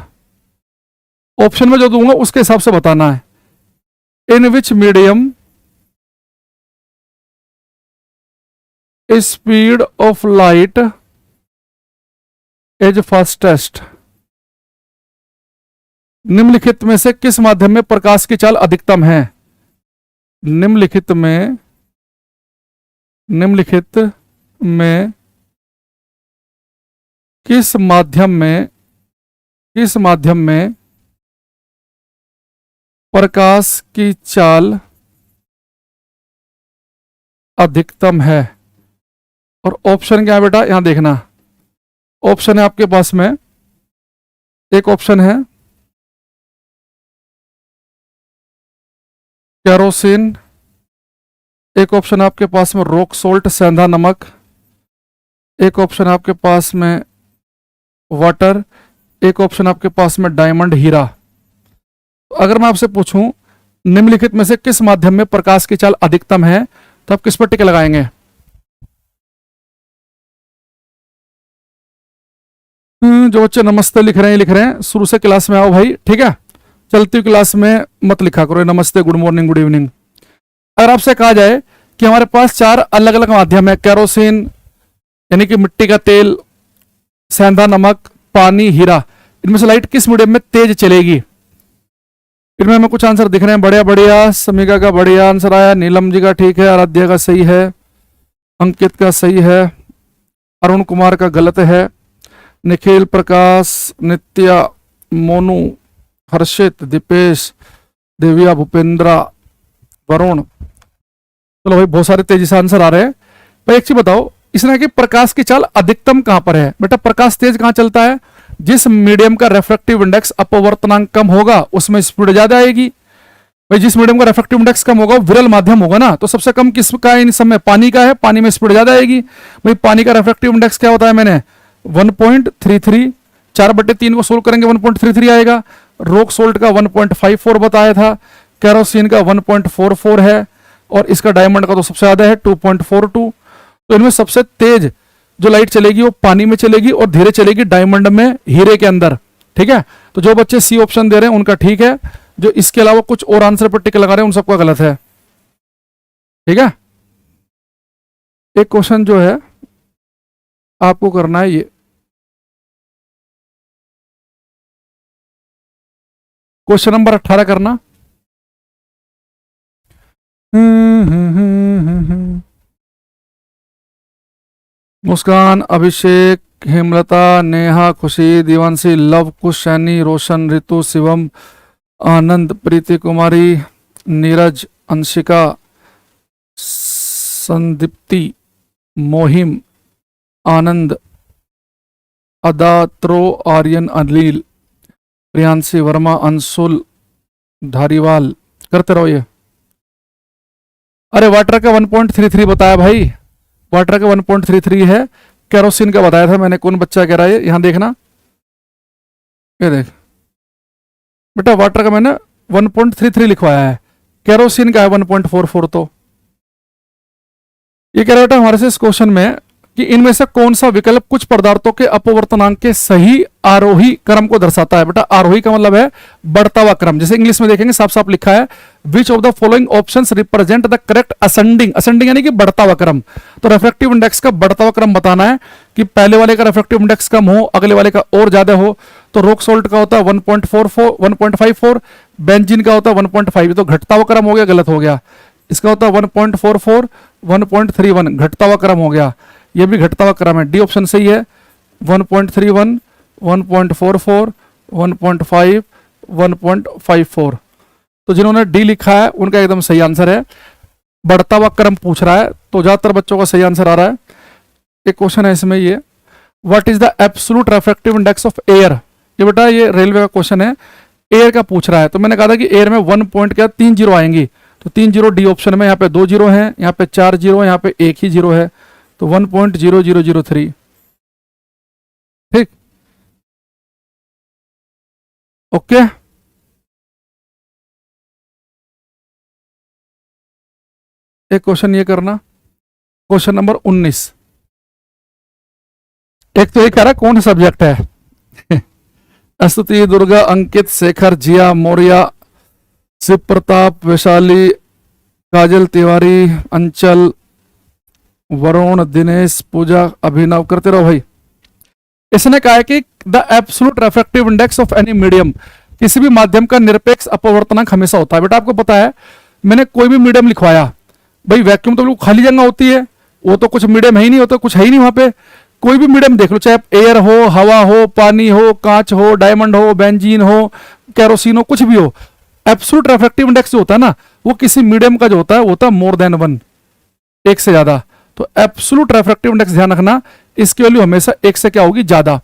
ऑप्शन में जो दूंगा उसके हिसाब से बताना है। In which medium speed of light is fastest, निम्नलिखित में से किस माध्यम में प्रकाश की चाल अधिकतम है? निम्नलिखित में किस माध्यम में प्रकाश की चाल अधिकतम है? और ऑप्शन क्या है बेटा, यहां देखना। ऑप्शन है आपके पास में, एक ऑप्शन है केरोसिन, एक ऑप्शन आपके पास में रॉक सोल्ट सेंधा नमक, एक ऑप्शन आपके पास में वाटर, एक ऑप्शन आपके पास में डायमंड हीरा। अगर मैं आपसे पूछूं निम्नलिखित में से किस माध्यम में प्रकाश की चाल अधिकतम है, तो आप किस पर टिक लगाएंगे? जो बच्चे नमस्ते लिख रहे हैं शुरू से क्लास में आओ भाई। ठीक है, चलती हुई क्लास में मत लिखा करो नमस्ते, गुड मॉर्निंग, गुड इवनिंग। अगर आपसे कहा जाए कि हमारे पास 4 अलग अलग माध्यम है, केरोसिन यानी कि मिट्टी का तेल, सेंधा नमक, पानी, हीरा, इनमें से लाइट किस मीडियम में तेज चलेगी? इनमें हमें कुछ आंसर दिख रहे हैं, बढ़िया बढ़िया। समीका का बढ़िया आंसर आया, नीलम जी का ठीक है, आराध्या का सही है, अंकित का सही है, अरुण कुमार का गलत है, निखिल, प्रकाश, नित्या, मोनू, हर्षित, दीपेश, देविया, भूपेंद्रा, वरुण। चलो भाई बहुत सारे तेजी से आंसर आ रहे हैं। भाई एक चीज बताओ, इसने कि प्रकाश की चाल अधिकतम कहां पर है? बेटा प्रकाश तेज कहां चलता है? जिस मीडियम का रिफ्रैक्टिव इंडेक्स अपवर्तनांक कम होगा उसमें स्पीड ज्यादा आएगी। भाई जिस मीडियम का रिफ्रैक्टिव इंडेक्स कम होगा वो विरल माध्यम होगा ना, तो सबसे कम किसका है इन सब में? पानी का है, पानी में स्पीड ज्यादा आएगी। भाई पानी का रिफ्रैक्टिव इंडेक्स क्या होता है? मैंने 1.33, 4/3 को सोल्व करेंगे 1.33 आएगा। रॉक सोल्ट का 1.54 बताया था, केरोसिन का 1.44 है, और इसका डायमंड का तो सबसे ज्यादा है 2.42। तो इनमें सबसे तेज जो लाइट चलेगी वो पानी में चलेगी और धीरे चलेगी डायमंड में, हीरे के अंदर। ठीक है, तो जो बच्चे सी ऑप्शन दे रहे हैं उनका ठीक है, जो इसके अलावा कुछ और आंसर पर टिक लगा रहे हैं उन सबका गलत है। ठीक है, एक क्वेश्चन जो है आपको करना है, ये क्वेश्चन नंबर 18 करना। मुस्कान, अभिषेक, हेमलता, नेहा, खुशी, दिवांशी, लव, कुश, सैनी, रोशन, ऋतु, शिवम, आनंद, प्रीति कुमारी, नीरज, अंशिका, संदीप्ति, मोहिम, आनंद, अदात्रो, आर्यन, अनिल, प्रियांशी, वर्मा, अंशुल, धारीवाल। करते रहो ये। अरे वाटर का 1.33 बताया भाई, वाटर का 1.33 है। केरोसिन का बताया था मैंने, कौन बच्चा कह रहा है? यहां देखना, ये देख बेटा, वाटर का मैंने 1.33 लिखवाया है, केरोसिन का है 1.44। तो ये कह रहा बेटा हमारे से इस क्वेश्चन में कि इनमें से कौन सा विकल्प कुछ पदार्थों के अपवर्तनांक के सही आरोही क्रम को दर्शाता है? बेटा आरोही का मतलब है बढ़ता हुआ क्रम। जैसे इंग्लिश में देखेंगे साफ साफ लिखा है, which of the following options represent the correct ascending, ascending यानी कि बढ़ता हुआ क्रम। तो रिफ्रैक्टिव इंडेक्स का बढ़ता हुआ क्रम बताना है कि पहले वाले का रिफ्रैक्टिव इंडेक्स कम हो, अगले वाले का और ज्यादा हो। तो रॉक सोल्ट का होता है 1.54, 1.54, बेंजीन का होता है 1.5, तो घटता हुआ क्रम हो गया, गलत हो गया। इसका होता है 1.44, 1.31, घटता हुआ क्रम हो गया, ये भी घटता हुआ क्रम है, डी ऑप्शन सही है। 1.31, 1.44, 1.5, 1.54, तो जिन्होंने डी लिखा है उनका एकदम सही आंसर है। बढ़ता हुआ क्रम पूछ रहा है तो ज्यादातर बच्चों का सही आंसर आ रहा है। एक क्वेश्चन है इसमें ये, what is the absolute refractive index of air, ये बेटा ये रेलवे का क्वेश्चन है, एयर का पूछ रहा है। तो मैंने कहा था कि एयर में 1 पॉइंट क्या 3 जीरो आएंगी, तो 3 जीरो डी ऑप्शन में, यहाँ पे 2 जीरो हैं, यहाँ पे 4 जीरो, यहाँ पे 1 ही जीरो है, तो 1.0003। ठीक, ओके। एक क्वेश्चन ये करना, क्वेश्चन नंबर 19। एक तो ये कह रहा है कौन सा सब्जेक्ट है स्तुति, दुर्गा, अंकित, शेखर, जिया, मौर्य, शिव प्रताप, वैशाली, काजल तिवारी, अंचल, वरुण, दिनेश, पूजा, अभिनव, करते रहो भाई। इसने कहा है कि the absolute refractive index of any medium, किसी भी माध्यम का निरपेक्ष अपवर्तनांक हमेशा होता है। बेटा आपको पता है, मैंने कोई भी मीडियम लिखवाया, भाई वैक्यूम तो बिल्कुल खाली जगह होती है, वो तो कुछ मीडियम है ही नहीं, होता कुछ है ही नहीं वहां पे। कोई भी मीडियम देख लो, चाहे एयर हो, हवा हो, पानी हो, कांच हो, डायमंड हो, बेंजीन हो, कैरोसिन हो, कुछ भी हो, एब्सोल्यूट रिफ्रैक्टिव इंडेक्स जो होता है ना, वो किसी मीडियम का जो होता है वो होता है मोर देन 1, एक से ज्यादा। तो एब्सोल्यूट रिफ्रैक्टिव इंडेक्स ध्यान रखना, इसकी वैल्यू हमेशा एक से क्या होगी, ज्यादा।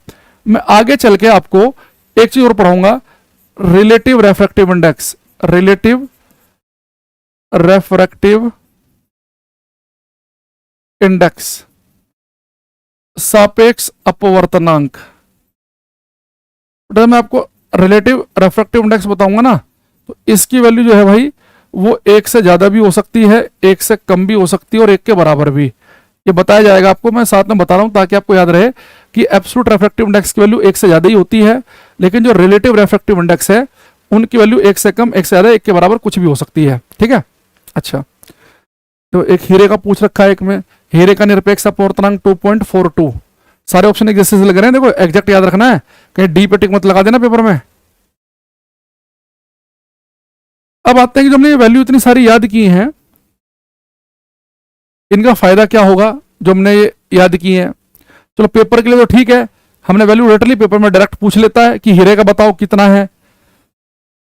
मैं आगे चल के आपको एक चीज और पढ़ाऊंगा, relative refractive index, relative refractive index, सापेक्ष अपवर्तनांक। मैं आपको रिलेटिव रिफ्रैक्टिव इंडेक्स बताऊंगा ना, तो इसकी वैल्यू जो है भाई वो एक से ज्यादा भी हो सकती है, एक से कम भी हो सकती है, और एक के बराबर भी, ये बताया जाएगा आपको। मैं साथ में बता रहा हूं ताकि आपको याद रहे कि एब्सोल्यूट रिफ्रैक्टिव इंडेक्स की वैल्यू एक से ज्यादा ही होती है, लेकिन जो रिलेटिव रिफ्रैक्टिव इंडेक्स है उनकी वैल्यू एक से कम, एक से ज्यादा, एक के बराबर कुछ भी हो सकती है। ठीक है, अच्छा। तो एक हीरे का पूछ रखा है, एक में हीरे का निरपेक्ष अपवर्तनांक 2.42। सारे ऑप्शन एक जैसे लग रहे हैं, देखो एग्जैक्ट याद रखना है, कहीं डी पे टिक मत लगा देना पेपर में। अब आते हैं कि जो हमने वैल्यू इतनी सारी याद की हैं, इनका फायदा क्या होगा जो हमने ये याद की है। चलो पेपर के लिए तो ठीक है, हमने वैल्यू डायरेक्टली पेपर में डायरेक्ट पूछ लेता है कि हीरे का बताओ कितना है,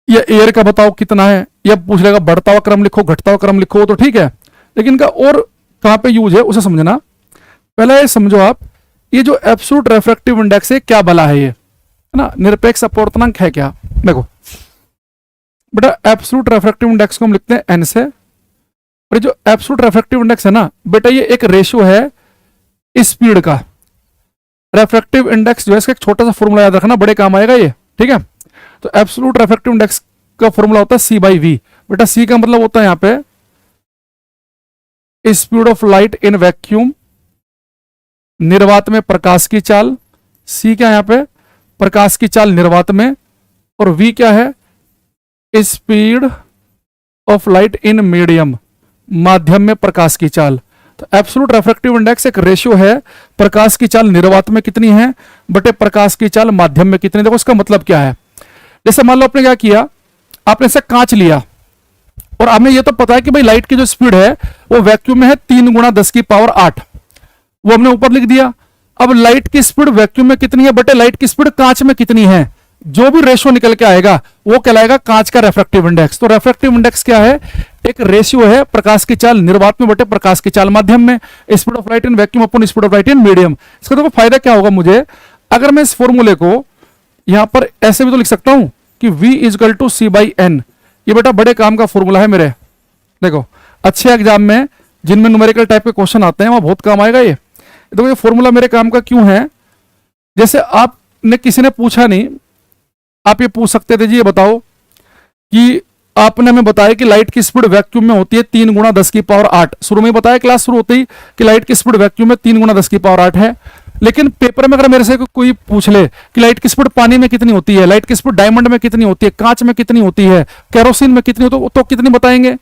या एयर का बताओ कितना है, या पूछ लेगा बढ़ता हुआ क्रम लिखो, घटता हुआ क्रम लिखो, तो ठीक है। लेकिन इनका और कहां पे यूज है उसे समझना। पहले ये समझो आप, ये जो एब्सोल्यूट रिफ्रैक्टिव इंडेक्स है क्या भला है, ये है ना, निरपेक्ष अपवर्तनांक है क्या। देखो बेटा एब्सोल्यूट रिफ्रैक्टिव इंडेक्स को हम लिखते हैं एन से, और जो एब्सोल्यूट रिफ्रैक्टिव इंडेक्स है ना बेटा, ये एक रेशियो है स्पीड का। रिफ्रैक्टिव इंडेक्स जो है, इसका एक छोटा सा फॉर्मूला याद रखना, बड़े काम आएगा ये। ठीक है, तो एब्सोल्यूट रिफ्रैक्टिव इंडेक्स का फॉर्मूला होता है सी बाई वी। बेटा सी का मतलब होता है यहां पे speed of light in vacuum, निर्वात में प्रकाश की चाल। सी क्या है यहां पे, प्रकाश की चाल निर्वात में, और वी क्या है, speed of light in medium, माध्यम में प्रकाश की चाल। तो एब्सोल्यूट रिफ्रैक्टिव इंडेक्स एक रेशियो है, प्रकाश की चाल निर्वात में कितनी है बटे प्रकाश की चाल माध्यम में कितनी। देखो इसका मतलब क्या है, जैसे मान लो आपने क्या किया, आपने ऐसे कांच लिया, और आपने ये तो पता है कि भाई लाइट की जो स्पीड है वो वैक्यूम में है 3 गुणा 10 की पावर 8, वो हमने ऊपर लिख दिया। अब लाइट की स्पीड वैक्यूम में कितनी है बटे लाइट की स्पीड कांच में कितनी है, जो भी रेशियो निकल के आएगा वो कहलाएगा कांच का रिफ्रैक्टिव इंडेक्स। तो रिफ्रैक्टिव इंडेक्स क्या है, एक रेशियो है प्रकाश की चाल निर्वात में बटे प्रकाश की चाल माध्यम में, speed of light in vacuum upon speed of light in medium. इसका देखो फायदा क्या होगा मुझे, अगर मैं इस फॉर्मूले को यहां पर ऐसे भी तो लिख सकता हूं कि V is equal to C by N. ये बेटा बड़े काम का फॉर्मूला है मेरे, देखो अच्छे एग्जाम में जिनमें न्यूमेरिकल टाइप के क्वेश्चन आते हैं वहां बहुत काम आएगा ये। देखो ये फॉर्मूला मेरे काम का क्यों है, जैसे आपने किसी ने पूछा नहीं, आप ये पूछ सकते थे जी ये बताओ कि आपने हमें बताया कि लाइट की स्पीड वैक्यूम में होती है 3 गुणा 10 की पावर 8, शुरू में बताया क्लास शुरू होती ही कि लाइट की स्पीड वैक्यूम में 3 गुणा 10 की पावर 8 है। लेकिन पेपर में अगर मेरे से कोई पूछ ले कि लाइट की स्पीड पानी में कितनी होती है, लाइट की स्पीड डायमंड में कितनी होती है, कांच में कितनी होती है, केरोसिन में कितनी होती है, तो कितनी बताएंगे।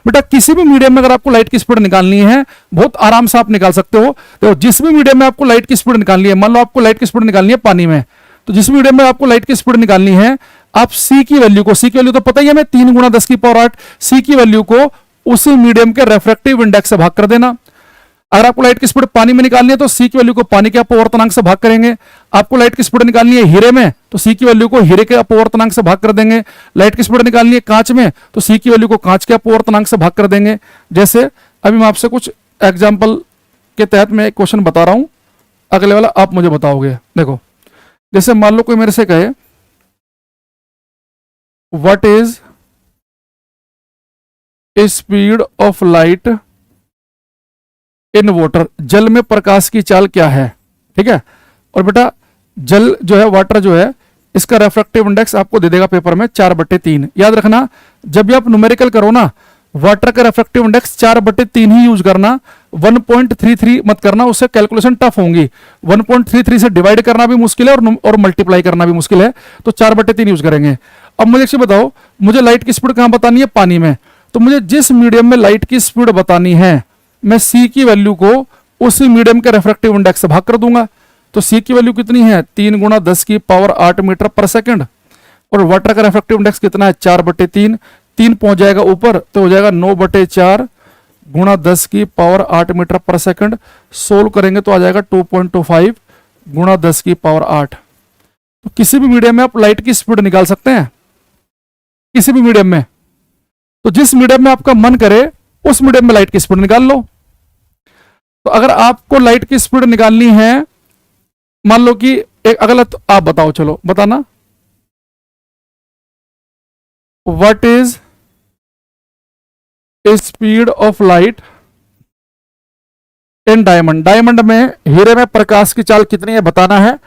बेटा किसी भी मीडियम में अगर आपको लाइट की स्पीड निकालनी है बहुत आराम से आप निकाल सकते हो। तो जिस भी मीडियम में आपको लाइट की स्पीड निकालनी है, मान लो आपको लाइट की स्पीड निकालनी है पानी में, तो जिस मीडियम में आपको लाइट की स्पीड निकालनी है, आप सी की वैल्यू को, सी की वैल्यू तो पता ही है हमें 3 गुणा 10 की पावर 8, सी की वैल्यू को उसी मीडियम के रेफ्रेक्टिव इंडेक्स से भाग कर देना। अगर आपको लाइट की स्पीड पानी में निकालनी है तो सी की वैल्यू को पानी के अपवर्तनांक से भाग करेंगे। आपको लाइट की स्पीड निकालनी है हीरे में तो सी की वैल्यू को हीरे के अपवर्तनांक से भाग कर देंगे। लाइट की स्पीड निकालनी है कांच में तो सी की वैल्यू को कांच के अपवर्तनांक से भाग कर देंगे। जैसे अभी मैं आपसे कुछ एग्जाम्पल के तहत मैं एक क्वेश्चन बता रहा हूं, अगले वाला आप मुझे बताओगे। देखो, जैसे मान लो कोई मेरे से कहे what is speed of light in water, जल में प्रकाश की चाल क्या है, ठीक है। और बेटा जल जो है, वाटर जो है, इसका रेफ्रेक्टिव इंडेक्स आपको दे देगा पेपर में 4/3। याद रखना जब भी आप न्यूमेरिकल करो ना, वाटर का रेफ्रेक्टिव इंडेक्स 4/3 ही यूज करना, 1.33 मत करना, उससे कैलकुलेशन टफ होंगी। 1.33 से डिवाइड करना भी मुश्किल है और मल्टीप्लाई करना भी मुश्किल है, तो 4/3 यूज करेंगे। अब मुझे एक बताओ, मुझे लाइट की स्पीड कहां बतानी है, पानी में। तो मुझे जिस मीडियम में लाइट की स्पीड बतानी है, मैं सी की वैल्यू को उसी मीडियम के रेफ्रेक्टिव इंडेक्स से भाग कर दूंगा। तो सी की वैल्यू कितनी है, 3 × 10⁸ मीटर पर सेकंड। और वाटर का रेफ्रेक्टिव इंडेक्स कितना है, 4/3। 3 पहुंच जाएगा ऊपर तो हो जाएगा 9/4 × 10⁸ मीटर पर सेकंड। सोल्व करेंगे तो आ जाएगा 2.25 × 10⁸। तो किसी भी मीडियम में आप लाइट की स्पीड निकाल सकते हैं, किसी भी मीडियम में। तो जिस मीडियम में आपका मन करे उस मीडियम में लाइट की स्पीड निकाल लो। तो अगर आपको लाइट की स्पीड निकालनी है, मान लो कि एक अगला, तो आप बताओ, चलो बताना, what is speed of light in diamond. Diamond में, हीरे में प्रकाश की चाल कितनी है बताना है।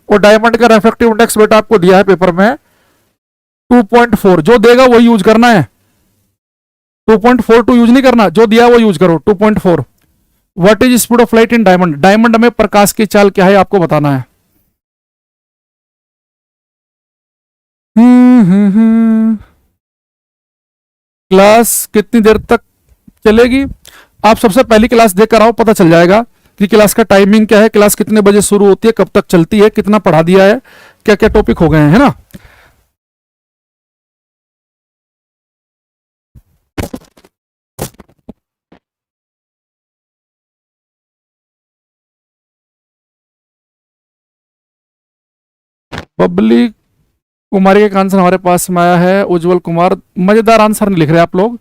और डायमंड का रेफ्रेक्टिव इंडेक्स बेटा आपको दिया है पेपर में 2.4, जो देगा वो यूज करना है। 2.42 यूज नहीं करना, जो दिया वो यूज करो, 2.4। What is speed of light in diamond, diamond में प्रकाश की चाल क्या है आपको बताना है। क्लास कितनी देर तक चलेगी, आप सबसे पहली क्लास देकर आओ, पता चल जाएगा कि क्लास का टाइमिंग क्या है, क्लास कितने बजे शुरू होती है, कब तक चलती है, कितना पढ़ा दिया है, क्या क्या टॉपिक हो गए हैं, है ना। बबली कुमारी का आंसर हमारे पास में आया है। उज्जवल कुमार, मजेदार आंसर नहीं लिख रहे आप लोग,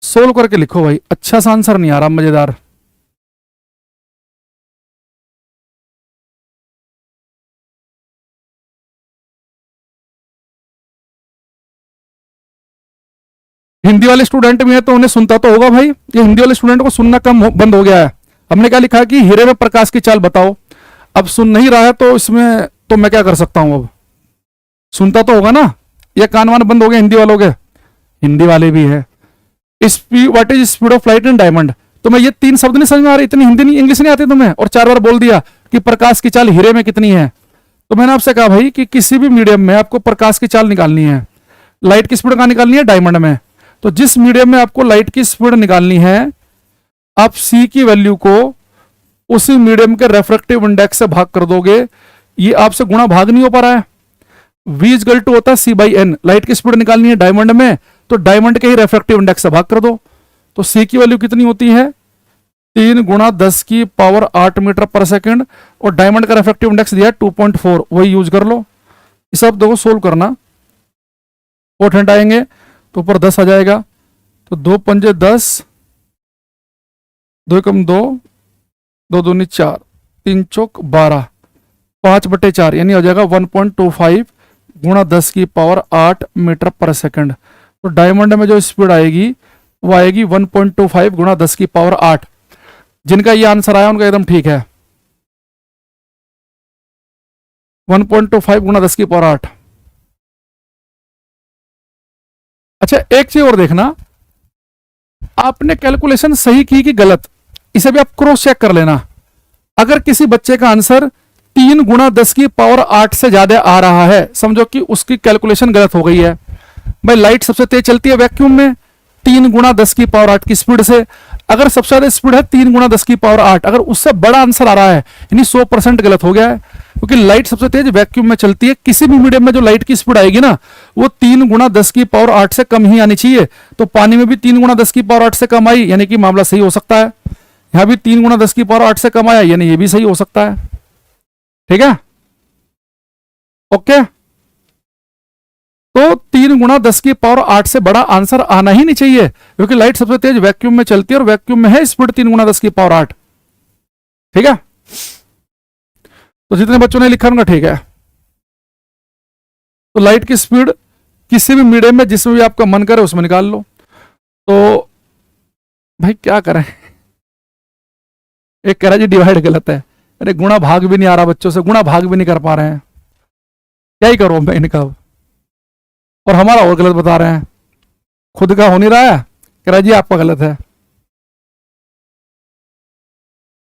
सोल्व करके लिखो भाई, अच्छा सा आंसर नहीं आ रहा मजेदार। हिंदी वाले स्टूडेंट भी हैं तो उन्हें सुनता तो होगा भाई, ये हिंदी वाले स्टूडेंट को सुनना बंद हो गया है। हमने क्या लिखा कि हीरे में प्रकाश की चाल बताओ, अब सुन नहीं रहा है तो इसमें तो मैं क्या कर सकता हूं, अब सुनता तो होगा ना, ये कान वान बंद हो गए हिंदी वालों के, हिंदी वाले भी है। What is speed of light in diamond, तो मैं ये 3 शब्द नहीं समझ में आ रही, इतनी हिंदी नहीं, इंग्लिश नहीं आती तुम्हें, और 4 बार बोल दिया कि प्रकाश की चाल हीरे में कितनी है। तो मैंने आपसे कहा भाई कि किसी भी मीडियम में आपको प्रकाश की चाल निकालनी है, लाइट की स्पीड कहां निकालनी है, डायमंड में। तो जिस मीडियम में आपको लाइट की स्पीड निकालनी है, आप सी की वैल्यू को उसी मीडियम के रेफ्रेक्टिव इंडेक्स से भाग कर दोगे। ये आपसे गुणा भाग नहीं हो पा रहा है, V = होता है C/N। लाइट की स्पीड निकालनी है डायमंड में तो डायमंड के ही रेफ्रेक्टिव इंडेक्स से भाग कर दो। तो C की वैल्यू कितनी होती है, 3 × 10⁸ मीटर पर सेकंड, और डायमंड का रेफ्रेक्टिव इंडेक्स दिया है 2.4, वही यूज कर लो। इस सब दो सोल्व करना, 4 हटाएंगे तो ऊपर 10 आ जाएगा, तो 2 पंजे 10, 2 कम 2, 2 दूनी 4, 3 चौक 12, 5/4 यानी हो जाएगा 1.25 × 10⁸ मीटर पर सेकंड। तो डायमंड में जो स्पीड आएगी वो आएगी 1.25 × 10⁸। जिनका ये आंसर आया उनका एकदम ठीक है, 1.25 × 10⁸। अच्छा एक चीज और देखना, आपने कैलकुलेशन सही की कि गलत, इसे भी आप क्रॉस चेक कर लेना। अगर किसी बच्चे का आंसर 3 × 10⁸ से ज्यादा आ रहा है, समझो कि उसकी कैलकुलेशन गलत हो गई है। भाई लाइट सबसे तेज चलती है वैक्यूम में 3 × 10⁸ की स्पीड से। अगर सबसे ज्यादा स्पीड है 3 × 10⁸, अगर उससे बड़ा आंसर आ रहा है यानी 100% गलत हो गया है। क्योंकि लाइट सबसे तेज वैक्यूम में चलती है। किसी भी मीडियम में जो लाइट की स्पीड आएगी ना, वो 3 गुना 10 की पावर 8 से कम ही आनी चाहिए। तो पानी में भी 3 गुना 10 की पावर 8 से कम आई, यानी कि मामला सही हो सकता है। यहां भी 3 गुना 10 की पावर 8 से कम आया, यानी ये भी सही हो सकता है। ठीक है, ओके। तो 3 गुना 10 की पावर 8 से बड़ा आंसर आना ही नहीं चाहिए, क्योंकि लाइट सबसे तेज वैक्यूम में चलती है और वैक्यूम में है स्पीड 3 गुना 10 की पावर 8। ठीक है, तो जितने बच्चों ने लिखा उनका ठीक है। तो लाइट की स्पीड किसी भी मीडियम में जिसमें भी आपका मन करे उसमें निकाल लो। तो भाई क्या करें, एक कह रहा जी डिवाइड गलत है। अरे गुणा भाग भी नहीं आ रहा बच्चों से, गुणा भाग भी नहीं कर पा रहे हैं, क्या ही करो मैं इनका। और हमारा और गलत बता रहे हैं, खुद का हो नहीं रहा है, कह रहा जी आपका गलत है।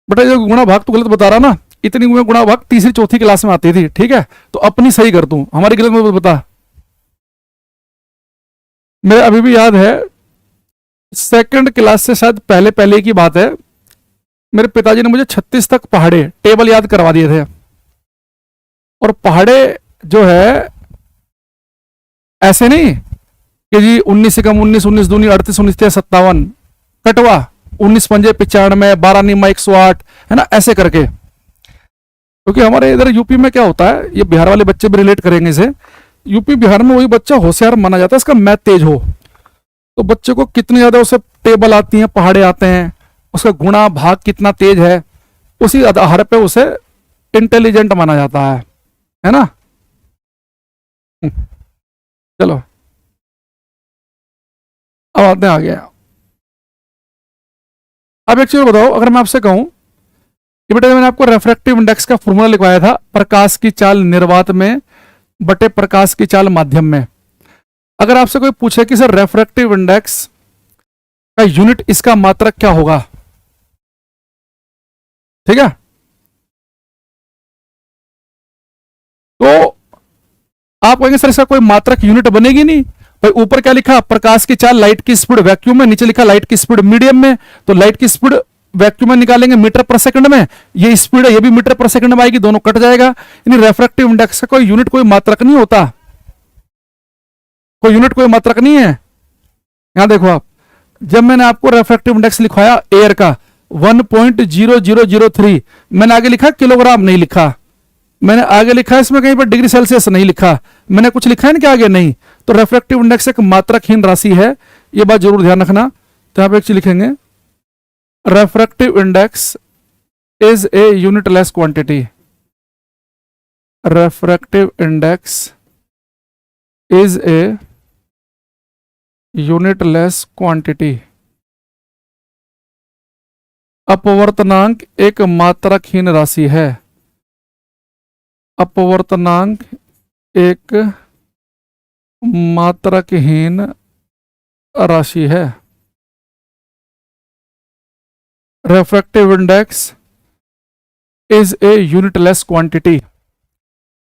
बेटा जो गुणा भाग तो गलत बता रहा ना, इतनी गुणा भाग तीसरी चौथी क्लास में आती थी। ठीक है, तो अपनी सही कर दूं, हमारी गलत मत बता। मेरे अभी भी याद है, सेकंड क्लास से शायद पहले पहले की बात है, मेरे पिताजी ने मुझे 36 तक पहाड़े टेबल याद करवा दिए थे। और पहाड़े जो है ऐसे नहीं कि जी 19 से कम 19, 19 दूनी 38, 19 57, कटवा 19 पंजे 95, 12 निम्मा 108, है ना, ऐसे करके। क्योंकि हमारे इधर यूपी में क्या होता है, ये बिहार वाले बच्चे भी रिलेट करेंगे इसे, यूपी बिहार में वही बच्चा होशियार माना जाता है, इसका मैथ तेज हो। तो बच्चे को कितनी ज्यादा उसे टेबल आती है, पहाड़े आते हैं, उसका गुणा भाग कितना तेज है, उसी आधार पे उसे इंटेलिजेंट माना जाता है ना। चलो अब आते हैं आगे। अब एक चीज बताओ, अगर मैं आपसे कहूं कि बेटा मैंने आपको रेफ्रेक्टिव इंडेक्स का फॉर्मूला लिखवाया था, प्रकाश की चाल निर्वात में बटे प्रकाश की चाल माध्यम में। अगर आपसे कोई पूछे कि सर रेफ्रेक्टिव इंडेक्स का यूनिट, इसका मात्रक क्या होगा, ठीक है, तो आप कहेंगे सर इसका कोई मात्रक यूनिट बनेगी नहीं। भाई ऊपर क्या लिखा, प्रकाश की चाल लाइट की स्पीड वैक्यूम में, नीचे लिखा लाइट की स्पीड मीडियम में। तो लाइट की स्पीड वैक्यूम में निकालेंगे मीटर पर सेकंड में, ये स्पीड है ये भी मीटर पर सेकंड में आएगी, दोनों कट जाएगा। यानी रेफ्रेक्टिव इंडेक्स का कोई यूनिट, कोई मात्रक नहीं होता, कोई यूनिट कोई मात्रक नहीं है। यहां देखो आप, जब मैंने आपको रेफ्रेक्टिव इंडेक्स लिखवाया एयर का 1.0003, मैंने आगे लिखा किलोग्राम, नहीं लिखा। मैंने आगे लिखा इसमें कहीं पर डिग्री सेल्सियस, नहीं लिखा। मैंने कुछ लिखा है ना कि आगे नहीं। तो रेफ्रेक्टिव इंडेक्स एक मात्रकहीन राशि है, ये बात जरूर ध्यान रखना। तो यहां पर एक चीज लिखेंगे, refractive index is a unitless quantity. Refractive index is a unitless quantity. अपवर्तनांक एक मात्रकहीन राशि है। अपवर्तनांक एक मात्रकहीन राशि है। Refractive index is a unitless quantity.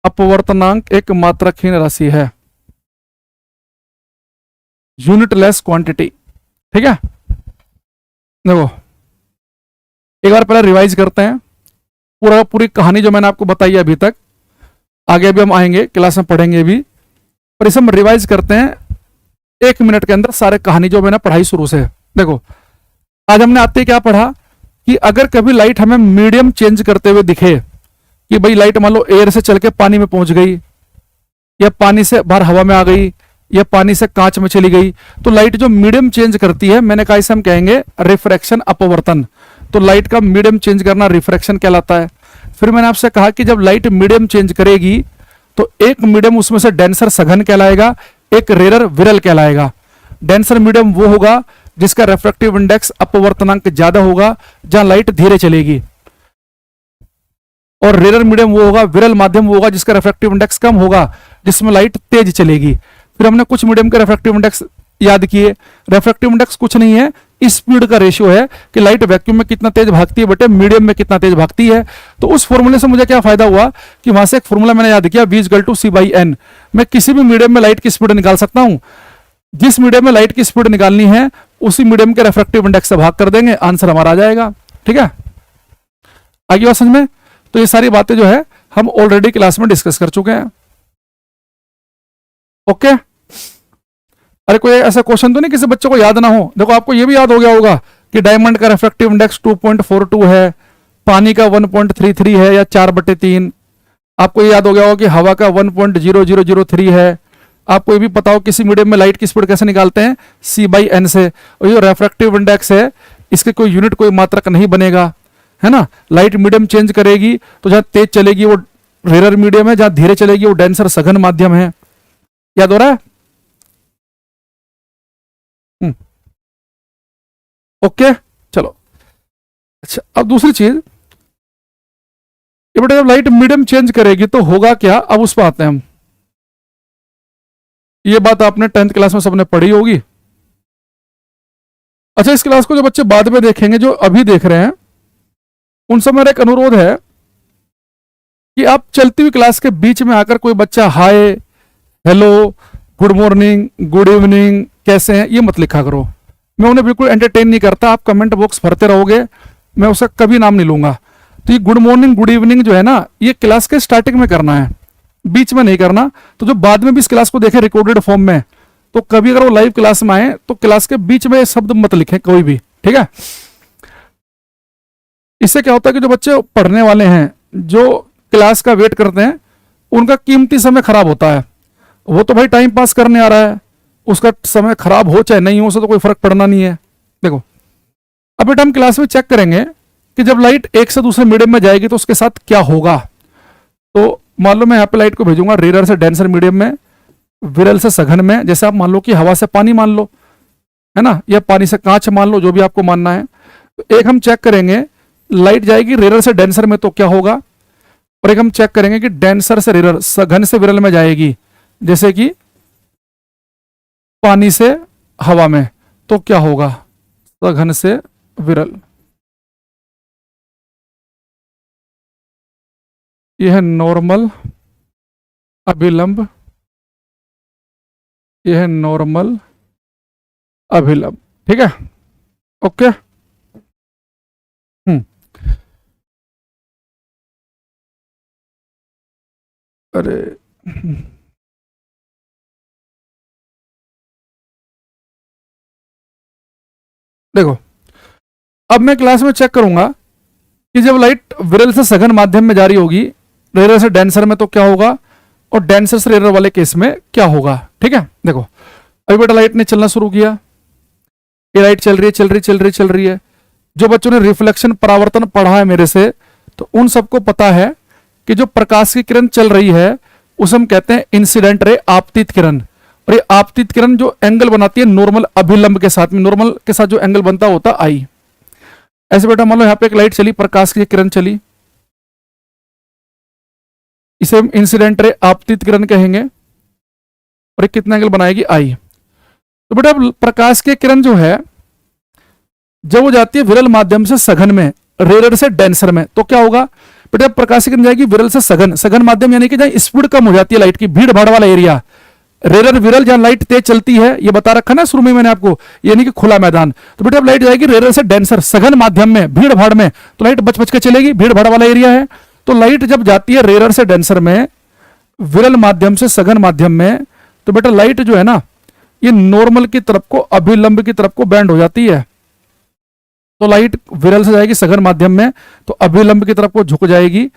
अपवर्तनांक एक मात्रकहीन राशि है, यूनिटलेस क्वांटिटी। ठीक है, देखो एक बार पहले रिवाइज करते हैं पूरी कहानी जो मैंने आपको बताई है अभी तक। आगे भी हम आएंगे, क्लास में पढ़ेंगे भी, पर इसे हम रिवाइज करते हैं 1 मिनट के अंदर सारे कहानी जो मैंने पढ़ाई शुरू से। देखो आज हमने आते क्या पढ़ा कि अगर कभी लाइट हमें मीडियम चेंज करते हुए दिखे, कि भाई लाइट मान लो एयर से चल के पानी में पहुंच गई, या पानी से बाहर हवा में आ गई, या पानी से कांच में चली गई, तो लाइट जो मीडियम चेंज करती है, मैंने कहा इसे हम कहेंगे रिफ्रैक्शन, अपवर्तन। तो लाइट का मीडियम चेंज करना रिफ्रैक्शन कहलाता है। फिर मैंने आपसे कहा कि जब लाइट मीडियम चेंज करेगी तो एक मीडियम उसमें से डेंसर सघन कहलाएगा, एक रेरर विरल कहलाएगा। डेंसर मीडियम वो होगा जिसका रेफ्रेक्टिव इंडेक्स अपवर्तनांक ज्यादा होगा, जहां लाइट धीरे चलेगी, और रेरर मीडियम वो होगा, विरल माध्यम वो होगा जिसका रेफ्रेक्टिव इंडेक्स कम होगा, जिसमें लाइट तेज चलेगी। फिर हमने कुछ मीडियम के रेफ्रेक्टिव इंडेक्स याद किए। रेफ्रेक्टिव इंडेक्स कुछ नहीं है, स्पीड का रेशियो है कि लाइट वैक्यूम में कितना तेज भागती है बटे मीडियम में कितना तेज भागती है। तो उस फॉर्मूले से मुझे क्या फायदा हुआ कि वहां से एक फॉर्मूला मैंने याद किया, V = C/N। मैं किसी भी मीडियम में लाइट की स्पीड निकाल सकता हूं। जिस मीडियम में लाइट की स्पीड निकालनी है उसी मीडियम के रेफ्रेक्टिव इंडेक्स से भाग कर देंगे, आंसर हमारा आ जाएगा। ठीक है, आगे बात समझ में। तो ये सारी बातें जो है हम ऑलरेडी क्लास में डिस्कस कर चुके हैं। ओके, अरे कोई ऐसा क्वेश्चन तो नहीं किसी बच्चे को याद ना हो? देखो आपको ये भी याद हो गया होगा कि डायमंड का रिफ्रैक्टिव इंडेक्स 2.42 है, पानी का 1.33 है या 4/3। आपको ये याद हो गया होगा कि हवा का 1.0003 है। आपको ये भी पता हो किसी मीडियम में लाइट की स्पीड कैसे निकालते हैं, C/n से। और ये रिफ्रैक्टिव इंडेक्स है, इसके कोई यूनिट कोई मात्रक नहीं बनेगा, है ना। लाइट मीडियम चेंज करेगी तो जहां तेज चलेगी वो रेयर मीडियम है, जहां धीरे चलेगी वो डेंसर सघन माध्यम है। याद हो रहा है? ओके, चलो। अच्छा, अब दूसरी चीज, ये बेटा जब लाइट मीडियम चेंज करेगी तो होगा क्या, अब उस पर आते हैं हम। ये बात आपने 10th क्लास में सबने पढ़ी होगी। अच्छा, इस क्लास को जो बच्चे बाद में देखेंगे, जो अभी देख रहे हैं, उन सब मेरा एक अनुरोध है कि आप चलती हुई क्लास के बीच में आकर कोई बच्चा hi, hello, good morning, good evening, कैसे हैं, ये मत लिखा करो। मैं उन्हें बिल्कुल एंटरटेन नहीं करता। आप कमेंट बॉक्स भरते रहोगे, मैं उसका कभी नाम नहीं लूंगा। तो ये गुड मॉर्निंग, गुड इवनिंग जो है ना, ये क्लास के स्टार्टिंग में करना है, बीच में नहीं करना। तो जो बाद में भी इस क्लास को देखें रिकॉर्डेड फॉर्म में, तो कभी अगर वो लाइव क्लास में आए तो क्लास के बीच में शब्द मत लिखें कोई भी, ठीक है। इससे क्या होता है कि जो बच्चे पढ़ने वाले हैं, जो क्लास का वेट करते हैं, उनका कीमती समय खराब होता है। वो तो भाई टाइम पास करने आ रहा है, उसका समय खराब हो चाहे नहीं हो, उससे तो कोई फर्क पड़ना नहीं है। देखो, अब बेटा हम क्लास में चेक करेंगे कि जब लाइट एक से दूसरे मीडियम में जाएगी तो उसके साथ क्या होगा। तो मान लो मैं यहाँ पे लाइट को भेजूंगा रेयर से डेंसर मीडियम में, विरल से सघन में। जैसे आप मान लो कि हवा से पानी मान लो, है ना, या पानी से कांच मान लो, जो भी आपको मानना है। तो एक हम चेक करेंगे लाइट जाएगी रेयर से डेंसर में तो क्या होगा, और एक हम चेक करेंगे कि डेंसर से रेयर, सघन से विरल में जाएगी, जैसे कि पानी से हवा में, तो क्या होगा, सघन से विरल। यह है नॉर्मल अभिलंब, यह है नॉर्मल अभिलंब, ठीक है। ओके, अरे देखो, अब मैं क्लास में चेक करूंगा कि जब लाइट विरल से सघन माध्यम में जारी होगी, रेयर से डेंसर में तो क्या होगा, और डेंसर से रेयर वाले केस में क्या होगा, ठीक है। देखो, अभी बेटा लाइट ने चलना शुरू किया, ये लाइट चल रही है, चल रही चल रही चल रही है। जो बच्चों ने रिफ्लेक्शन परावर्तन पढ़ा है मेरे से, तो उन सबको पता है कि जो प्रकाश की किरण चल रही है उसे हम कहते हैं इंसिडेंट रे, आपतित किरण। और ये आपतित किरण जो एंगल बनाती है नॉर्मल अभिलंब के साथ में, नॉर्मल के साथ जो एंगल बनता होता आई। ऐसे बेटा मान लो यहाँ पे एक लाइट चली, प्रकाश की किरण चली, इसे हम इंसिडेंट रे, आपतित किरण कहेंगे। और ये कितना एंगल बनाएगी, आई। तो बेटा प्रकाश की किरण जो है, जब वो जाती है विरल माध्यम से सघन में, रेयर से डेंसर में, तो क्या होगा बेटा, प्रकाश की किरण जाएगी विरल से सघन, सघन माध्यम यानी कि जहां स्पीड कम हो जाती है लाइट की, भीड़ भाड़ वाला एरिया। रेयर विरल जहां लाइट तेज चलती है, ये बता रखा ना शुरू में मैंने आपको, यानी कि खुला मैदान। तो बेटा अब लाइट जाएगी रेयर से डेंसर, सघन माध्यम में, भीड़ भाड़ में, तो लाइट बच बच के चलेगी, भीड़ भाड़ वाला एरिया है। तो लाइट जब जाती है रेयर से डेंसर में, विरल माध्यम से सघन माध्यम में, तो बेटा लाइट जो है ना, ये नॉर्मल की तरफ को, अभिलंब की तरफ को बैंड हो जाती है। तो लाइट विरल से जाएगी सघन माध्यम में, तो अभिलंब की तरफ को झुक जाएगी।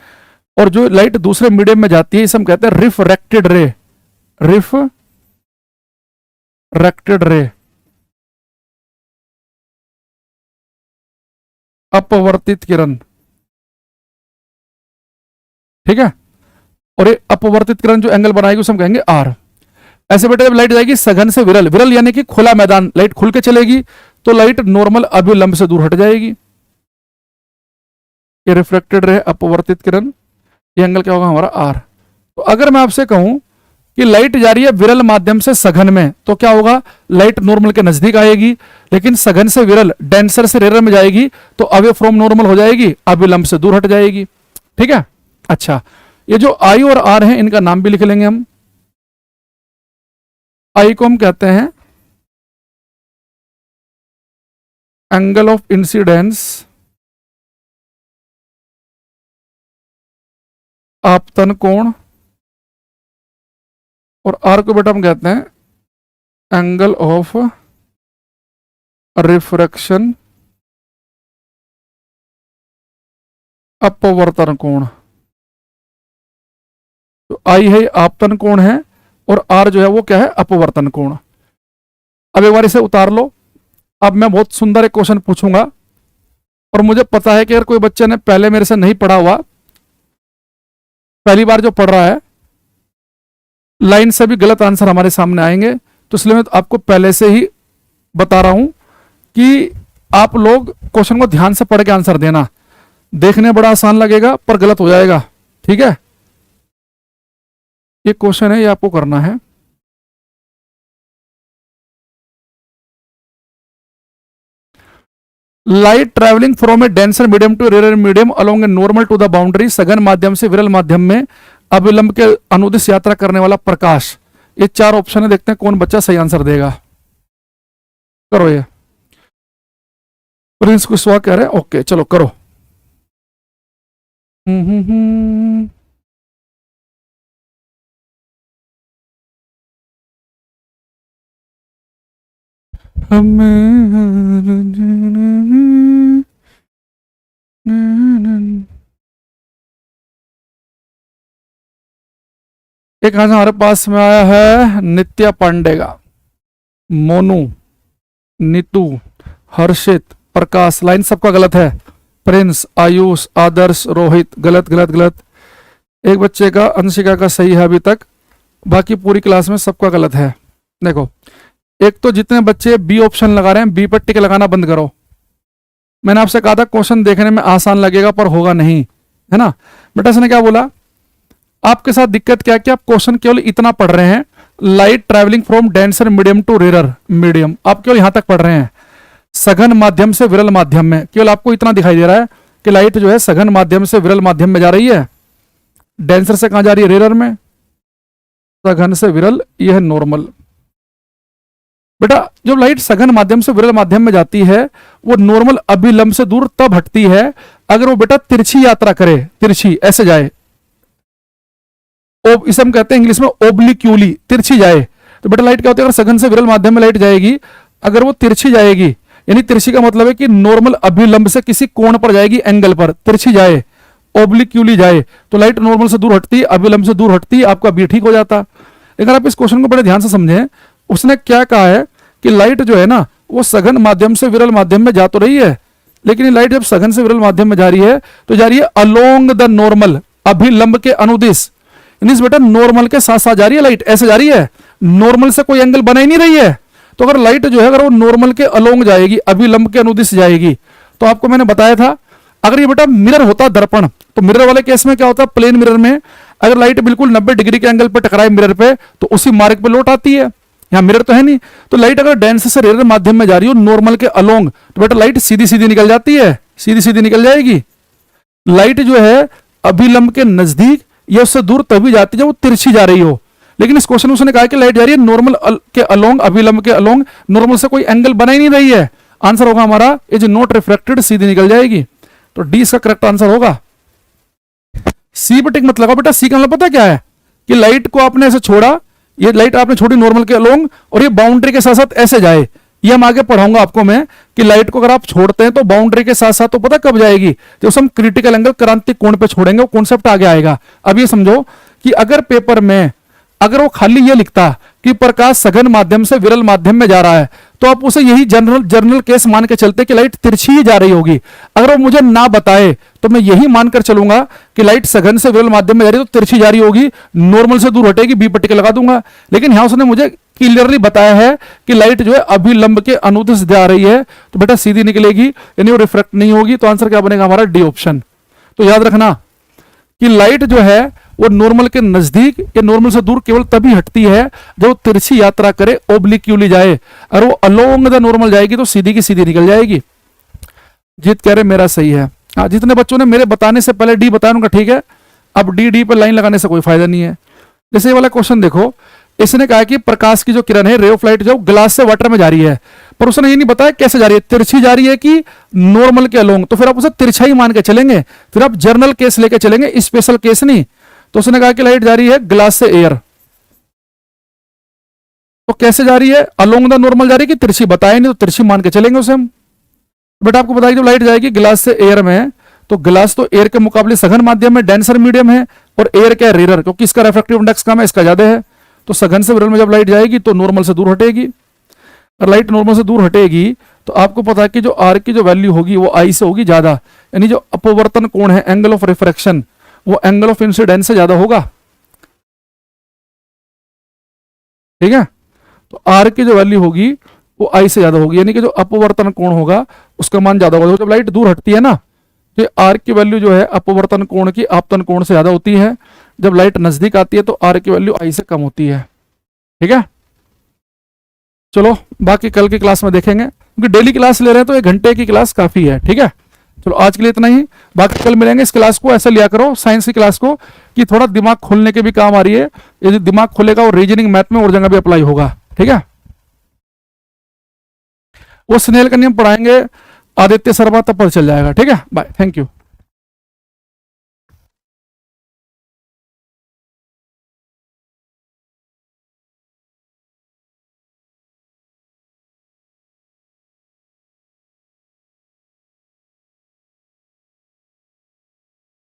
और जो लाइट दूसरे मीडियम में जाती है, इसे हम कहते हैं रिफ्रैक्टेड रे, रिफ्रैक्टेड रे, अपवर्तित किरण, ठीक है। और ये अपवर्तित किरण जो एंगल बनाएगी उसे हम कहेंगे आर। ऐसे बेटा जब लाइट जाएगी सघन से विरल, विरल यानी कि खुला मैदान, लाइट खुल के चलेगी, तो लाइट नॉर्मल अभिलंब से दूर हट जाएगी। ये रिफ्लेक्टेड रहे अपवर्तित किरण, ये एंगल क्या होगा हमारा आर। तो अगर मैं आपसे कहूं कि लाइट जा रही है विरल माध्यम से सघन में, तो क्या होगा, लाइट नॉर्मल के नजदीक आएगी, लेकिन सघन से विरल, डेंसर से रेयर में जाएगी तो अवे फ्रॉम नॉर्मल हो जाएगी, अभिलंब से दूर हट जाएगी, ठीक है। अच्छा, ये जो आई और आर है, इनका नाम भी लिख लेंगे हम। आई को हम कहते हैं एंगल ऑफ इंसिडेंस, आपतन कोण, और आर को बेटा हम कहते हैं एंगल ऑफ रिफ्रैक्शन, अपवर्तन कोण। तो आई है आपतन कोण है, और आर जो है वो क्या है, अपवर्तन कोण। अब एक बार इसे उतार लो। अब मैं बहुत सुंदर एक क्वेश्चन पूछूंगा, और मुझे पता है कि अगर कोई बच्चे ने पहले मेरे से नहीं पढ़ा हुआ, पहली बार जो पढ़ रहा है, लाइन से भी गलत आंसर हमारे सामने आएंगे। तो इसलिए मैं आपको पहले से ही बता रहा हूं कि आप लोग क्वेश्चन को ध्यान से पढ़ के आंसर देना। देखने बड़ा आसान लगेगा पर गलत हो जाएगा, ठीक है। ये क्वेश्चन है, ये आपको करना है। Light travelling from a denser medium to rare medium along a normal to the boundary, सघन माध्यम से विरल माध्यम में अविलंब के अनुदिश यात्रा करने वाला प्रकाश। ये चार ऑप्शन है, देखते हैं कौन बच्चा सही आंसर देगा। करो ये। प्रिंस कुशवाहा कह रहे हैं, ओके चलो करो। एक आंसर हमारे पास में आया है नित्या पांडे का। मोनू, नीतू, हर्षित, प्रकाश, लाइन सबका गलत है। प्रिंस, आयुष, आदर्श, रोहित, गलत गलत गलत। एक बच्चे का, अंशिका का सही है अभी तक, बाकी पूरी क्लास में सबका गलत है। देखो, एक तो जितने बच्चे बी ऑप्शन लगा रहे हैं, बी पर टिक लगाना बंद करो। मैंने आपसे कहा था क्वेश्चन देखने में आसान लगेगा पर होगा नहीं, है ना। बेटा इसने क्या बोला, आपके साथ दिक्कत क्या है कि आप क्वेश्चन केवल इतना पढ़ रहे हैं, light travelling from denser medium to rare medium, आप केवल यहां तक पढ़ रहे हैं। सघन माध्यम से विरल माध्यम में, केवल आपको इतना दिखाई दे रहा है कि लाइट जो है सघन माध्यम से विरल माध्यम में जा रही है। डेंसर से कहां जा रही है, रेयर में। सघन से विरल, यह है नॉर्मल। बेटा जब लाइट सघन माध्यम से विरल माध्यम में जाती है, वो नॉर्मल अभिलंब से दूर तब हटती है अगर वो बेटा तिरछी यात्रा करे, तिरछी ऐसे जाए। इसे हम कहते हैं इंग्लिश में ओब्लिक्यूली, तिरछी जाए। तो बेटा लाइट क्या होती है, अगर सघन से विरल माध्यम में लाइट जाएगी, अगर वो तिरछी जाएगी, यानी तिरछी का मतलब है कि नॉर्मल अभिलंब से किसी कोण पर जाएगी, एंगल पर, तिरछी जाए, ओब्लिक्यूली जाए, तो लाइट नॉर्मल से दूर हटती, अभिलंब से दूर हटती, आपका बी ठीक हो जाता। अगर आप इस क्वेश्चन को बड़े ध्यान से समझें, उसने क्या कहा है कि लाइट जो है ना वो सघन माध्यम से विरल माध्यम में जा तो रही है, लेकिन ये लाइट जब सघन से विरल माध्यम में जा रही है तो जा रही है अलोंग द नॉर्मल, अभिलंब के अनुदिश। बेटा नॉर्मल के साथ साथ जा रही है लाइट, ऐसे जा रही है, नॉर्मल से कोई एंगल बना ही नहीं रही है। तो अगर लाइट जो है अगर वो नॉर्मल के अलोंग जाएगी, अभिलंब के अनुदिश जाएगी, तो आपको मैंने बताया था अगर ये बेटा मिरर होता दर्पण, तो मिरर वाले केस में क्या होता है, प्लेन मिरर में अगर लाइट बिल्कुल 90 डिग्री के एंगल पर टकराए मिरर पे, तो उसी मार्ग पे लौट आती है। यहाँ मिरर तो है नहीं, तो लाइट अगर डेंस से रेयर माध्यम में जा रही हो नॉर्मल के अलोंग, तो बेटा लाइट सीधी सीधी निकल जाती है, सीधी सीधी निकल जाएगी। लाइट जो है अभिलंब के नजदीक या उससे दूर तभी जाती है जब वो तिरछी जा रही हो। लेकिन इस क्वेश्चन में उसने कहा कि लाइट जा रही है नॉर्मल के अलोंग, अभिलंब के अलोंग, नॉर्मल से कोई एंगल बना ही नहीं रही है। आंसर होगा हमारा इज नॉट रिफ्लेक्टेड, सीधी निकल जाएगी। तो डी इसका करेक्ट आंसर होगा। सी पर टिक मत लगाओ बेटा, सी का मतलब पता क्या है कि लाइट को आपने ऐसे छोड़ा, ये लाइट आपने छोड़ी नॉर्मल के अलोंग, और ये बाउंड्री के साथ साथ ऐसे जाए। ये हम आगे पढ़ाऊंगा आपको मैं कि लाइट को अगर आप छोड़ते हैं तो बाउंड्री के साथ साथ तो पता कब जाएगी, जब हम क्रिटिकल एंगल क्रांतिक कोण पे छोड़ेंगे, वो कॉन्सेप्ट आगे आएगा। अब ये समझो कि अगर पेपर में अगर वो खाली ये लिखता कि प्रकाश सघन माध्यम से विरल माध्यम में जा रहा है, तो आप उसे यही जनरल केस मान के चलते कि लाइट तिरछी ही जा रही होगी। अगर वो मुझे ना बताए तो मैं यही मानकर चलूंगा कि लाइट सघन से विरल माध्यम में जा रही है तो तिरछी जा रही होगी, नॉर्मल से दूर हटेगी, बी पट्टी लगा दूंगा। लेकिन यहां उसने मुझे क्लियरली बताया है कि लाइट जो है अभिलंब के अनुदिश जा रही है, तो बेटा सीधी निकलेगी, यानी वो रिफ्लेक्ट नहीं होगी। तो आंसर क्या बनेगा हमारा, डी ऑप्शन। तो याद रखना कि लाइट जो है वो नॉर्मल के नजदीक या नॉर्मल से दूर केवल तभी हटती है जब वो तिरछी यात्रा करे, ओब्लिक्यूली जाए। अगर वो अलोंग द नॉर्मल जाएगी तो सीधी की सीधी निकल जाएगी। जीत कह रहे मेरा सही है। हाँ, जितने बच्चों ने मेरे बताने से पहले डी बताया उनका ठीक है। अब डी पर लाइन लगाने से कोई फायदा नहीं है। जैसे ये वाला क्वेश्चन देखो, इसने कहा कि प्रकाश की जो किरण है, रे ऑफ लाइट, जो ग्लास से वाटर में जा रही है, पर उसने ये नहीं बताया कैसे जा रही है, तिरछी जा रही है कि नॉर्मल के अलोंग। तो फिर आप उसे तिरछा ही मान के चलेंगे, फिर आप जर्नल केस लेके चलेंगे, स्पेशल केस नहीं। तो उसने कहा कि लाइट जा रही है ग्लास से एयर, तो कैसे जा रही है, अलोंग द नॉर्मल जा रही है कि तिरछी, बताए नहीं तो तिरछी मान के चलेंगे उसे हम। बट आपको बताइए जब लाइट जाएगी ग्लास से एयर में, तो ग्लास तो एयर के मुकाबले सघन माध्यम है, डेंसर मीडियम है, और एयर क्या है, रेयर, क्योंकि इसका रिफ्रैक्टिव इंडेक्स कम है, इसका ज्यादा है। तो सघन से विरल में जब लाइट जाएगी तो नॉर्मल से दूर हटेगी, और लाइट नॉर्मल से दूर हटेगी तो आपको पता है कि जो आर की जो वैल्यू होगी वो आई से होगी ज्यादा, यानी जो अपवर्तन कोण है, एंगल ऑफ रिफ्रैक्शन, वो एंगल ऑफ इंसिडेंस से ज्यादा होगा। ठीक है, तो आर की जो वैल्यू होगी वो आई से ज्यादा होगी, यानी कि जो अपवर्तन कोण होगा उसका मान ज्यादा होगा। तो जब लाइट दूर हटती है ना, तो आर की वैल्यू जो है अपवर्तन कोण की आपतन कोण से ज्यादा होती है। जब लाइट नजदीक आती है तो आर की वैल्यू आई से कम होती है। ठीक है, चलो बाकी कल की क्लास में देखेंगे, क्योंकि डेली क्लास ले रहे हैं तो 1 घंटे की क्लास काफी है। ठीक है, चलो आज के लिए इतना ही, बाकी कल मिलेंगे। इस क्लास को ऐसा लिया करो, साइंस की क्लास को, कि थोड़ा दिमाग खोलने के भी काम आ रही है। यदि दिमाग खोलेगा और रीजनिंग मैथ में और जगह भी अप्लाई होगा। ठीक है, वो स्नेल का नियम पढ़ाएंगे आदित्य शर्मा, तब पता चल जाएगा। ठीक है, बाय, थैंक यू।